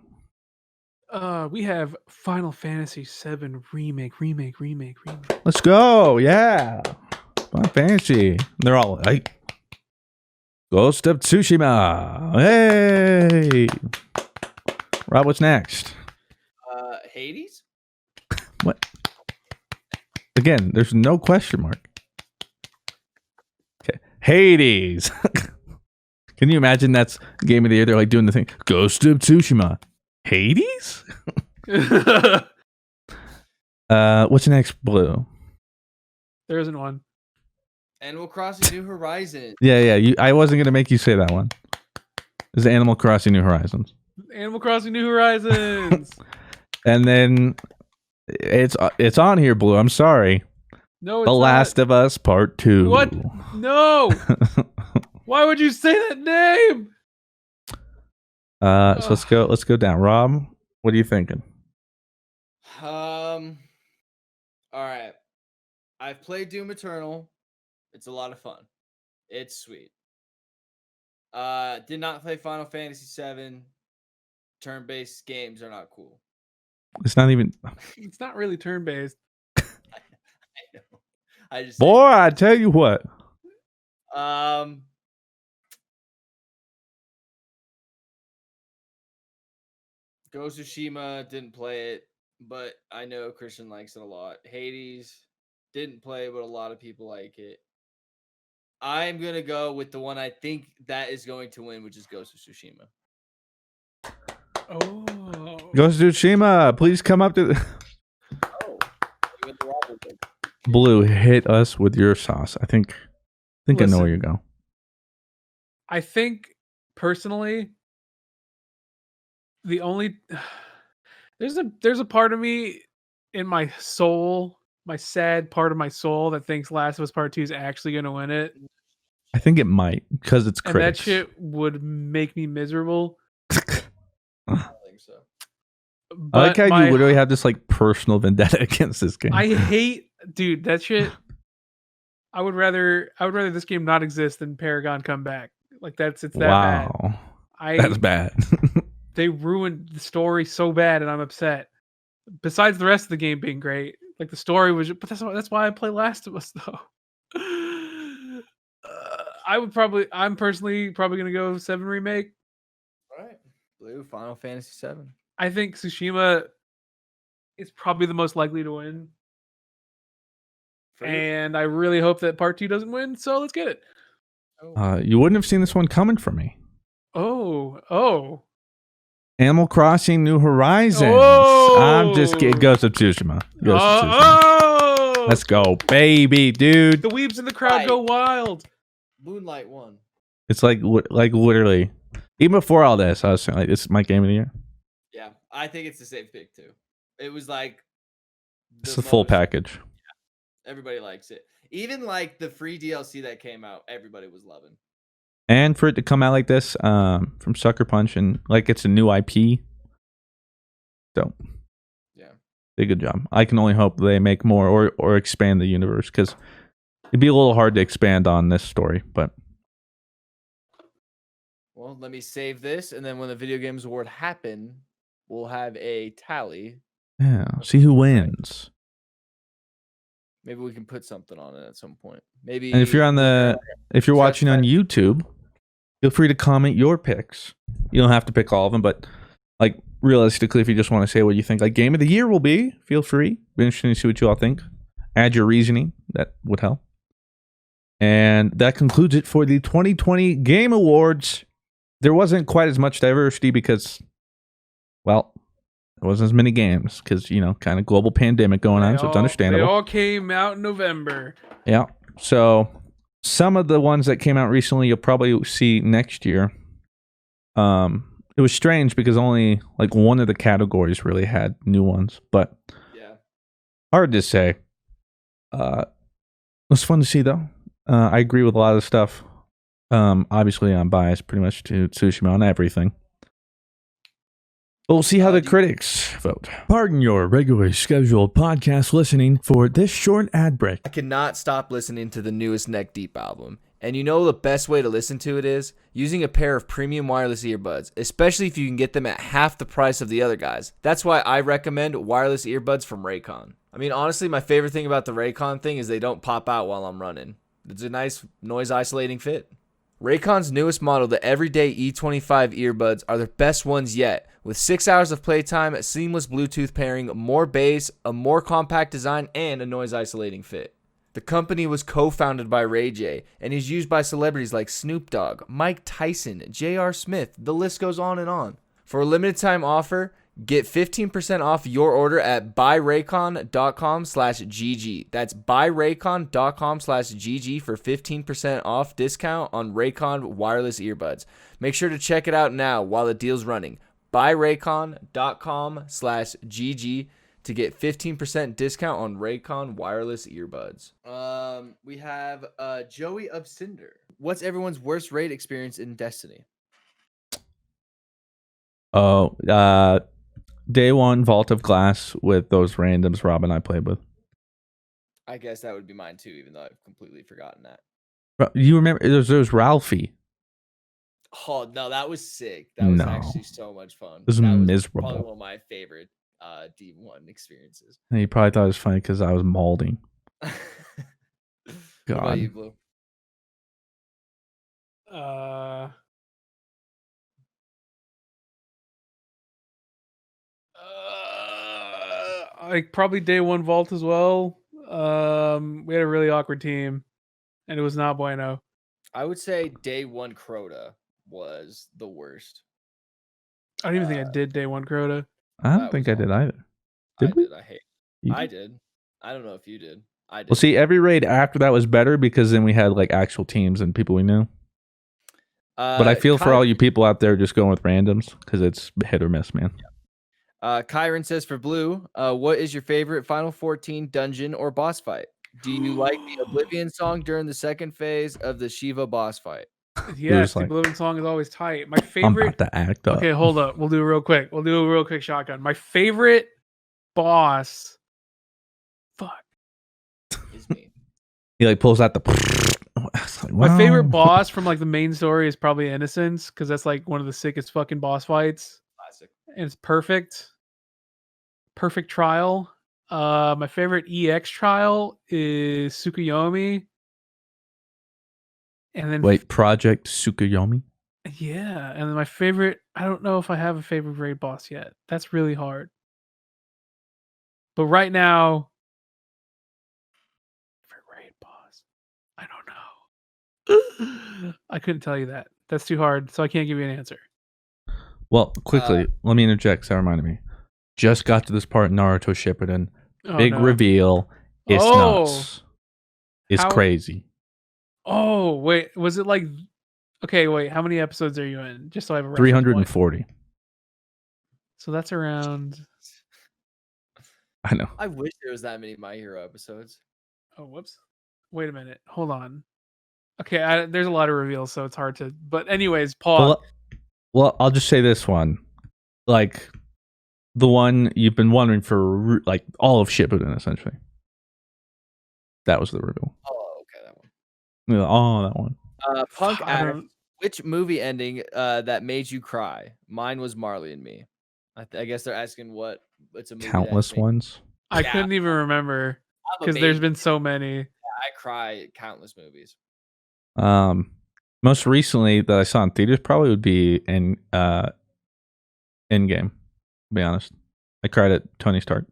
We have Final Fantasy VII Remake. Let's go. Yeah. Final Fantasy. They're all like, Ghost of Tsushima. Hey. Rob, what's next? Hades? What? Again, there's no question mark. Okay. Hades. Can you imagine that's game of the year? They're like doing the thing. Ghost of Tsushima. Hades? What's next, Blue? There isn't one. Animal Crossing New Horizons. Yeah. I wasn't gonna make you say that one. It's Animal Crossing New Horizons. Animal Crossing New Horizons. And then it's on here, Blue. I'm sorry. No, it's The not. Last of Us Part 2. What? No. Why would you say that name? So let's go down. Rob, what are you thinking? All right. I've played Doom Eternal. It's a lot of fun. It's sweet. Did not play Final Fantasy VII. Turn-based games are not cool. It's not even. It's not really turn-based. I know. I just Boy, I tell you what. Ghost of Tsushima, didn't play it, but I know Christian likes it a lot. Hades, didn't play, but a lot of people like it. I'm gonna go with the one I think that is going to win, which is Ghost of Tsushima. Oh. Ghost of Tsushima, please come up to the... Oh, you went the wrong way. Blue, hit us with your sauce. I think I know Listen. where you go. I think personally, the only there's a part of me in my soul, my sad part of my soul, that thinks Last of Us Part 2 is actually going to win it. I think it might because it's And critics. that shit would make me miserable. I don't think so. I like But how you literally have this like personal vendetta against this game. I hate, dude, that shit. I would rather this game not exist than Paragon come back. Like it's that bad. Wow, that's bad. They ruined the story so bad, and I'm upset. Besides the rest of the game being great, like the story was, but that's why I play Last of Us though. I'm personally probably gonna go 7 remake. All right. Blue, Final Fantasy 7. I think Tsushima is probably the most likely to win, and I really hope that Part 2 doesn't win. So let's get it. You wouldn't have seen this one coming from me. Oh. Animal Crossing New Horizons. Oh! I'm just kidding. Ghost of Tsushima. Ghost of Tsushima. Oh! Let's go, baby, dude. The weebs in the crowd go wild. Moonlight won. It's like literally, even before all this, I was saying, like, it's my game of the year. Yeah, I think it's a safe pick too. It was like It's the full most- package. Yeah, everybody likes it. Even like the free DLC that came out, everybody was loving. And for it to come out like this, from Sucker Punch, and like it's a new IP. So, Yeah. did a good job. I can only hope they make more or expand the universe, because it'd be a little hard to expand on this story. But Well, let me save this, and then when the Video Games Award happen, we'll have a tally. yeah, see who wins. Maybe we can put something on it at some point. Maybe. And if you're watching on YouTube, feel free to comment your picks. You don't have to pick all of them, but like realistically, if you just want to say what you think like game of the year will be, feel free. Be interesting to see what you all think. Add your reasoning. That would help. And that concludes it for the 2020 Game Awards. There wasn't quite as much diversity because, well, there wasn't as many games because, you know, kind of global pandemic going on, so it's understandable. They all came out in November. Yeah. So some of the ones that came out recently, you'll probably see next year. It was strange because only like one of the categories really had new ones, but Yeah. hard to say. It was fun to see though. I agree with a lot of the stuff. Obviously I'm biased pretty much to Tsushima on everything. But we'll see how the critics vote. Pardon your regularly scheduled podcast listening for this short ad break. I cannot stop listening to the newest Neck Deep album. And you know the best way to listen to it is using a pair of premium wireless earbuds, especially if you can get them at half the price of the other guys. That's why I recommend wireless earbuds from Raycon. I mean, honestly, my favorite thing about the Raycon thing is they don't pop out while I'm running. It's a nice noise isolating fit. Raycon's newest model, the Everyday E25 earbuds, are the best ones yet. With 6 hours of playtime, seamless Bluetooth pairing, more bass, a more compact design, and a noise isolating fit. The The company was co-founded by Ray J and is used by celebrities like Snoop Dogg, Mike Tyson, J.R. Smith. The list goes on and on. For a limited time offer, get 15% off your order at buyraycon.com/GG. That's buyraycon.com/GG for 15% off discount on Raycon wireless earbuds. Make sure to check it out now while the deal's running. Buyraycon.com/GG to get 15% discount on Raycon wireless earbuds. We have Joey of Cinder. What's everyone's worst raid experience in Destiny? Oh, day one Vault of Glass with those randoms Rob and I played with. I guess that would be mine too, even though I've completely forgotten that. You remember there was Ralphie. Oh no, that was sick. That was No. actually so much fun. It was that miserable. Was probably one of my favorite D1 experiences. And you probably thought it was funny because I was molding. What God. about you, Blue? Like probably day one vault as well. We had a really awkward team, and it was not bueno. I would say day one Crota was the worst. I don't even think I did day one Crota. I don't think I did either. Did we? I hate. You I did? did. I don't know if you did. I did. Well, see, every raid after that was better because then we had like actual teams and people we knew. But I feel for all you people out there just going with randoms because it's hit or miss, man. Kyron says for Blue, what is your favorite Final 14 dungeon or boss fight? Do you like the Oblivion song during the second phase of the Shiva boss fight? Yes, the like, Oblivion song is always tight. My I'm favorite. about to act up. Okay, hold up. We'll do it real quick. We'll do a real quick shotgun. My favorite boss. Fuck. Is me. He like pulls out the. Like, My favorite wow. boss from like the main story is probably Innocence because that's like one of the sickest fucking boss fights. Classic. And it's perfect. Perfect trial. My favorite EX trial is Tsukuyomi. And then Wait, Project Tsukuyomi? yeah, and then my favorite, I don't know if I have a favorite raid boss yet. That's really hard. But right now, favorite raid boss, I don't know. I couldn't tell you that. That's too hard, so I can't give you an answer. Well, quickly, let me interject. That reminded me. Just got to this part in Naruto Shippuden. Oh, Big no. reveal. It's nuts. It's How- crazy. Oh, wait, was it like okay, wait, how many episodes are you in? Just so I have a reference point. 340. So that's around I know. I wish there was that many My Hero episodes. oh, whoops. Wait a minute. Hold on. Okay, there's a lot of reveals, so it's hard to. But anyways, Paul. Well, I'll just say this one. Like, the one you've been wondering for, like, all of Shippuden, essentially. That was the reveal. Oh, okay, that one. Yeah, oh, that one. Punk I Adder, don't- which movie ending that made you cry? Mine was Marley and Me. I guess they're asking what it's a movie. Countless ones. I Yeah. couldn't even remember I'm a because there's baby. been so many. I cry at countless movies. Most recently that I saw in theaters probably would be in Endgame. To be honest, I cried at Tony Stark.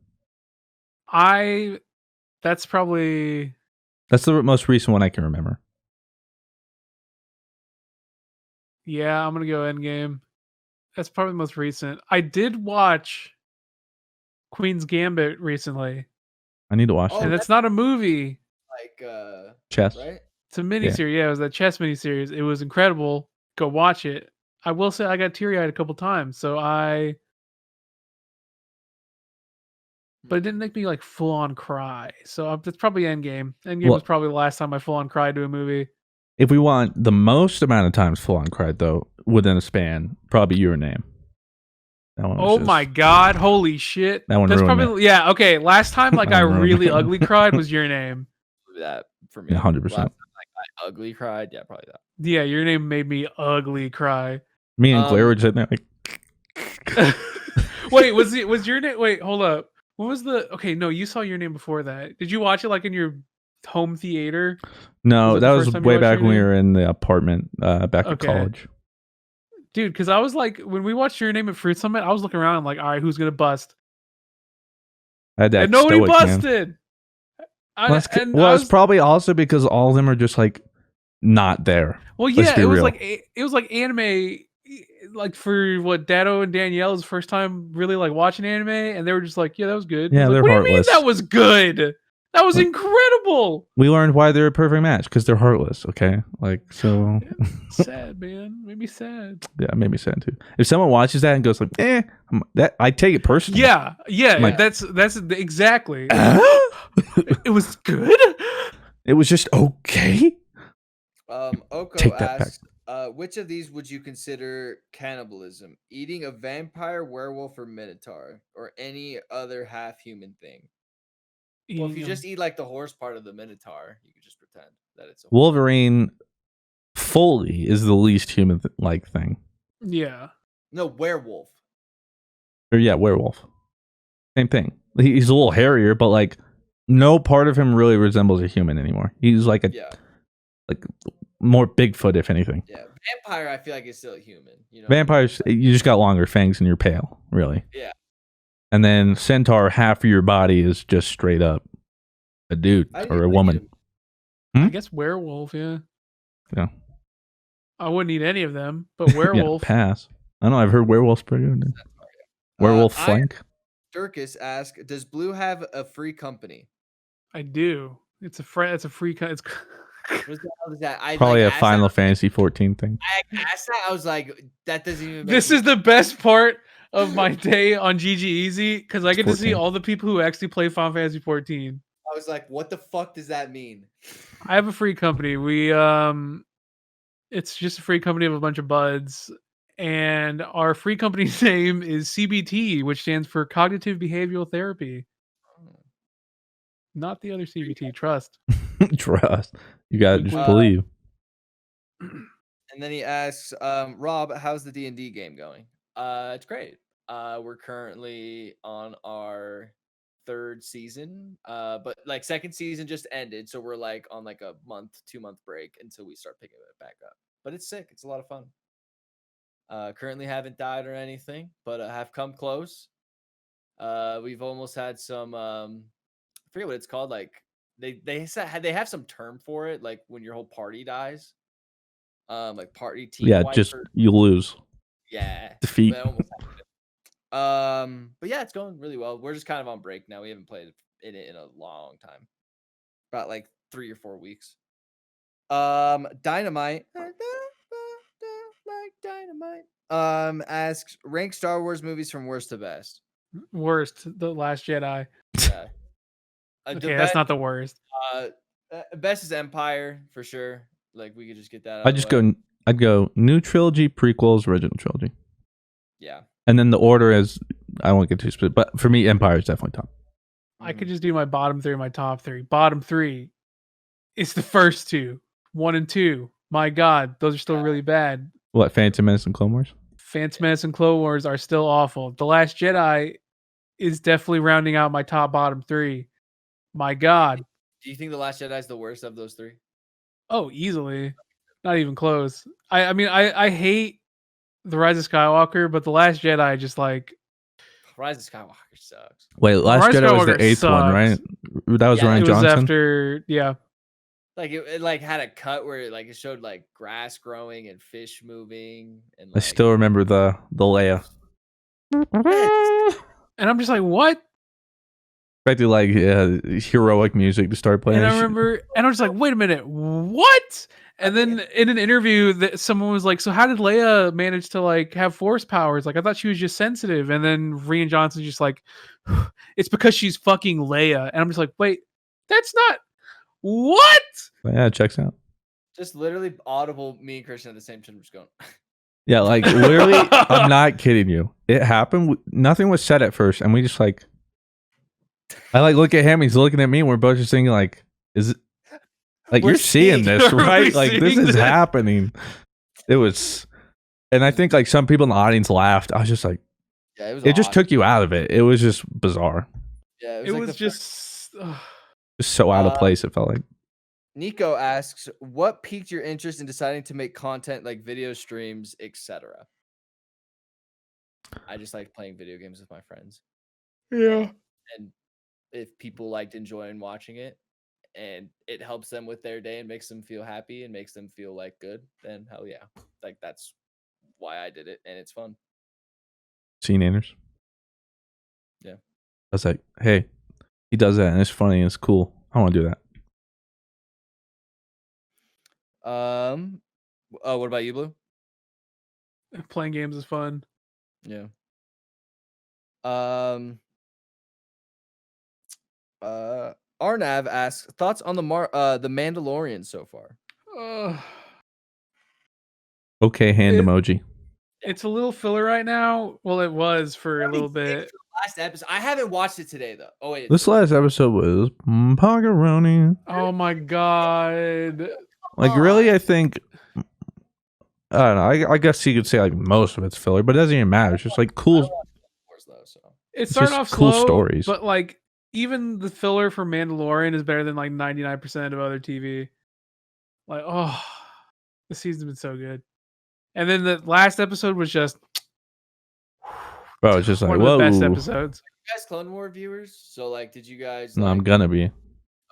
That's probably That's the most recent one I can remember. yeah. I'm gonna go Endgame. That's probably the most recent. I did watch Queen's Gambit recently, I need to watch Oh, and it. that's not a movie. Like, Chess. right? It's a miniseries. Yeah, it was that chess miniseries. It was incredible. Go watch it. I will say I got teary eyed a couple times, but it didn't make me like full on cry. So that's probably Endgame. Endgame Well- was probably the last time I full on cried to a movie. If we want the most amount of times full on cried though, within a span, probably Your Name. That one was Oh just- my god! Holy shit! That one That's ruined probably yeah. Okay, last time like That I one ruined really it. ugly cried was Your Name. That for me. Yeah, 100%. Last time, like, I ugly cried. Yeah, probably that. Yeah, Your Name made me ugly cry. Me and Claire were sitting there like, Wait, was Your Name? Wait, hold up. What was the? Okay, no, you saw Your Name before that. Did you watch it like in your home theater? no, Was it that the was first time you way watched back Your when we Name? were in the apartment back at Okay. college. Dude, because I was like, when we watched Your Name at Fruit Summit, I was looking around like, all right, who's gonna bust? I had that And nobody stoic, man. busted. It's probably also because all of them are just like not there. Well, Let's yeah, be it was real. like anime, like for what Dado and Danielle's first time really like watching anime, and they were just like, yeah, that was good. Yeah, I was they're like, what do you mean heartless. that was good? That was incredible. We learned why they're a perfect match because they're heartless. Okay, like so. Sad, man. Made me sad. Yeah, it made me sad too. If someone watches that and goes like, that I take it personally. Yeah, Like- that's exactly. It was good. It was just okay. Oko Take that asks, which of these would you consider cannibalism? Eating a vampire, werewolf, or minotaur, or any other half-human thing? Well, if you just eat like the horse part of the minotaur, you could just pretend that it's a horse. Wolverine fully is the least human like thing. Yeah. No, werewolf. Or yeah, werewolf. Same thing. He's a little hairier, but like no part of him really resembles a human anymore. He's like like more Bigfoot, if anything. Yeah, vampire. I feel like is still a human. You know, Vampires, you just got longer fangs and you're pale, really. Yeah. And then centaur, half of your body is just straight up a dude or a woman. I guess werewolf. Yeah. Yeah. I wouldn't eat any of them, but werewolf. Yeah, pass. I don't know. I've heard werewolf's pretty good. Werewolf flank. Dirkus asks, does Blue have a free company? I do. It's a free. It's What the hell is that? I Probably like, a Final Fantasy 14 thing. I asked that. I was like, that doesn't even. This is the best part of my day on GG Easy because I get to see 14. all the people who actually play Final Fantasy 14. I was like, what the fuck does that mean? I have a free company. It's just a free company of a bunch of buds, and our free company's name is CBT, which stands for Cognitive Behavioral Therapy. Not the other CBT. Trust. Trust. You gotta just Wow. believe. And then he asks, Rob, how's the D&D game going? It's great. We're currently on our 3rd season, but like 2nd season just ended, so we're like on like a 2-month break until we start picking it back up. But it's sick. It's a lot of fun. Currently haven't died or anything, but have come close. We've almost had some I forget what it's called, like they have some term for it, like when your whole party dies. Like party team. Yeah, just you lose. Yeah. Defeat. That almost happened. But yeah, it's going really well. We're just kind of on break now. We haven't played it in a long time. About like 3 or 4 weeks. Dynamite. Like Dynamite. Asks, rank Star Wars movies from worst to best. Worst, The Last Jedi. Yeah. Okay, that's not the worst. Best is Empire for sure. Like we could just get that. I'd go new trilogy, prequels, original trilogy. Yeah. And then the order is I won't get too specific, but for me, Empire is definitely top. I could just do my bottom 3, my top 3. Bottom 3 is the first 2, 1 and 2. My God, those are still really bad. What, Phantom Menace and Clone Wars? Phantom Menace and Clone Wars are still awful. The Last Jedi is definitely rounding out my top bottom 3. My God. Do you think The Last Jedi is the worst of those 3? Oh, easily. Not even close. I mean, I hate The Rise of Skywalker, but The Last Jedi just like... Rise of Skywalker sucks. Wait, Last Jedi was the 8th one, right? That was Ryan it Johnson? was after, yeah. Like it like had a cut where it showed like grass growing and fish moving, and I still remember the Leia. And I'm just like, what? Expected like heroic music to start playing. And I remember, and I was like, wait a minute, what? And then in an interview, that someone was like, so how did Leia manage to like have force powers? Like I thought she was just sensitive. And then Rian Johnson's just like, it's because she's fucking Leia. And I'm just like, wait, that's not what? Yeah, it checks out. Just literally audible. Me and Christian at the same time, just going. Yeah, like literally, I'm not kidding you. It happened. Nothing was said at first, and we just like. I like look at him. He's looking at me. And we're both just thinking, like, is it like you're seeing this, right? Like this is happening. It was, and I think like some people in the audience laughed. I was just like, yeah, it just took you out of it. It was just bizarre. Yeah, it was just so out of place. It felt like. Nico asks, what piqued your interest in deciding to make content like video streams, etc.? I just like playing video games with my friends. Yeah. And if people liked enjoying watching it, and it helps them with their day and makes them feel happy and makes them feel like good, then hell yeah. Like that's why I did it, and it's fun. See Nanners? Yeah. I was like, hey, he does that and it's funny and it's cool. I want to do that. Oh, what about you, Blue? Playing games is fun. Yeah. Arnav asks thoughts on the Mandalorian so far. Okay, hand emoji. It's a little filler right now. Well, it was for a little bit. For the last episode, I haven't watched it today though. Oh wait, This last episode was Pagaroni. Oh my god. Like really, I think I don't know. I guess you could say like most of it's filler, but it doesn't even matter. It's just like cool. It started just off cool slow, stories. but like even the filler for Mandalorian is better than like 99% of other TV. Like, oh, the season's been so good. And then the last episode was just Bro, it's just like one of the whoa. best episodes. You guys Clone War viewers? So like, did you guys? No, Like... I'm gonna be.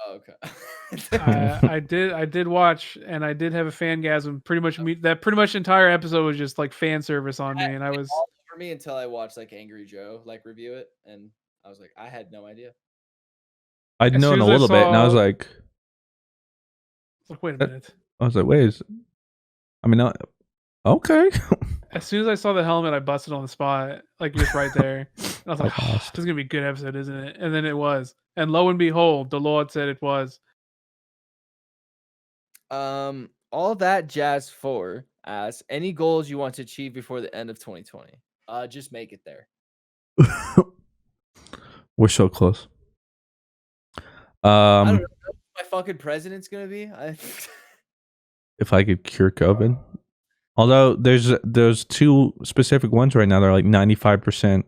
Oh, okay. I did watch, and I did have a fangasm. Pretty much entire episode was just like fan service on me, and I was all over me until I watched like Angry Joe like review it, and I was like, I had no idea. I'd As known soon a as I little bit, and I was saw- like, wait a minute. I was like, wait, I mean, okay. As soon as I saw the helmet, I busted on the spot, like just right there. And I was like, I oh, lost. this is gonna be a good episode, isn't it? And then it was. And lo and behold, the Lord said it was. All that jazz for as any goals you want to achieve before the end of 2020. Just make it there. We're so close. I don't know what my fucking president's gonna be. If I could cure COVID. Although there's two specific ones right now that are like 95%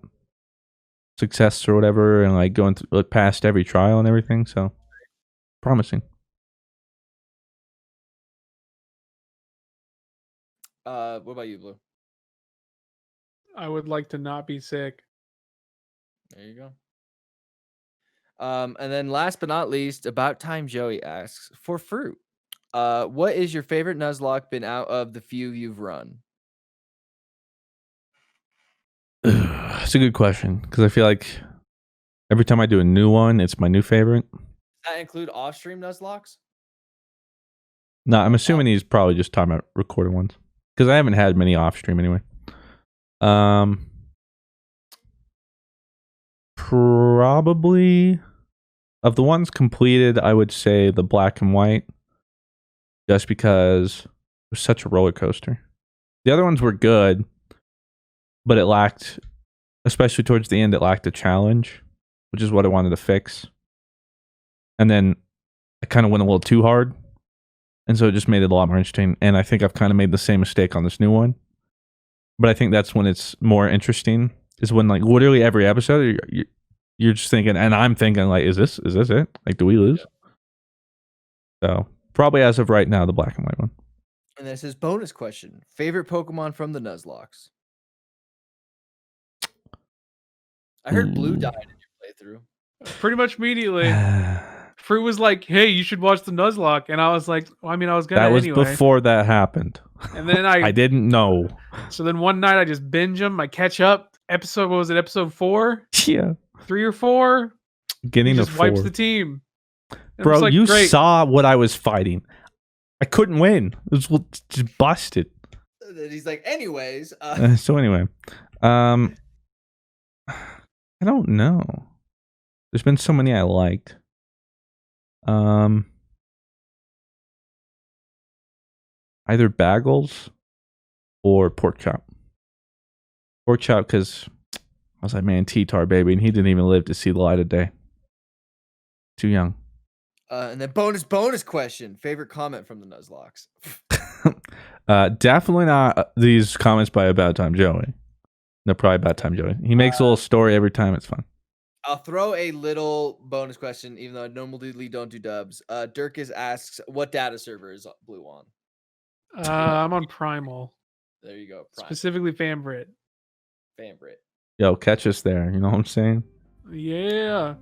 success or whatever, and like going through, like, past every trial and everything. So promising. What about you, Blue? I would like to not be sick. There you go. And then last but not least, About Time Joey asks for fruit. What is your favorite Nuzlocke been out of the few you've run? It's a good question because I feel like every time I do a new one, it's my new favorite. Does that include off-stream Nuzlocks? No, I'm assuming he's probably just talking about recorded ones because I haven't had many off stream anyway. Probably of the ones completed, I would say the black and white, just because it was such a roller coaster. The other ones were good, but it lacked, especially towards the end, it lacked a challenge, which is what I wanted to fix. And then I kind of went a little too hard. And so it just made it a lot more interesting. And I think I've kind of made the same mistake on this new one. But I think that's when it's more interesting, is when like literally every episode you're just thinking, and I'm thinking like, is this it? Like, do we lose? So probably as of right now, the black and white one. And this is bonus question. Favorite Pokemon from the Nuzlocks? I heard Blue died in your playthrough. Pretty much immediately. Fruit was like, hey, you should watch the Nuzlocke. And I was like, well, I mean, I was going to That was anyway. before that happened. And then I didn't know. So then one night I just binge them. I catch up. What was it, episode 4? Yeah. 3 or 4? Getting He to just 4. wipes the team. And I Bro, was like, you great. saw what I was fighting. I couldn't win. It was just busted. And then he's like, anyways. So anyway, I don't know. There's been so many I liked. Either bagels or pork chop. Pork chop because I was like, man, T-Tar, baby, and he didn't even live to see the light of day. Too young. And then bonus question. Favorite comment from the Nuzlocks? Definitely not these comments by About Time Joey. They're probably About Time Joey. He makes a little story every time. It's fun. I'll throw a little bonus question, even though I normally don't do dubs. Dirkus asks, what data server is Blue on? I'm on Primal. There you go. Prime. Specifically Favorite. Favorite. Yo, catch us there. You know what I'm saying? Yeah.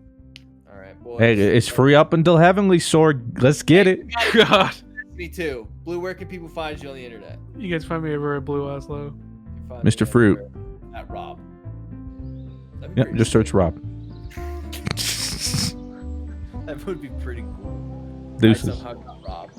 All right. boys. Hey, it's free up until Heavenly Sword. Let's get it. God. Me too. Blue, where can people find you on the internet? You guys find me over at BlueWestlo. You can find me Mr. Fruit. everywhere At Rob. That'd be Yep, pretty just search Rob. That would be pretty cool. Deuces. I somehow got Rob.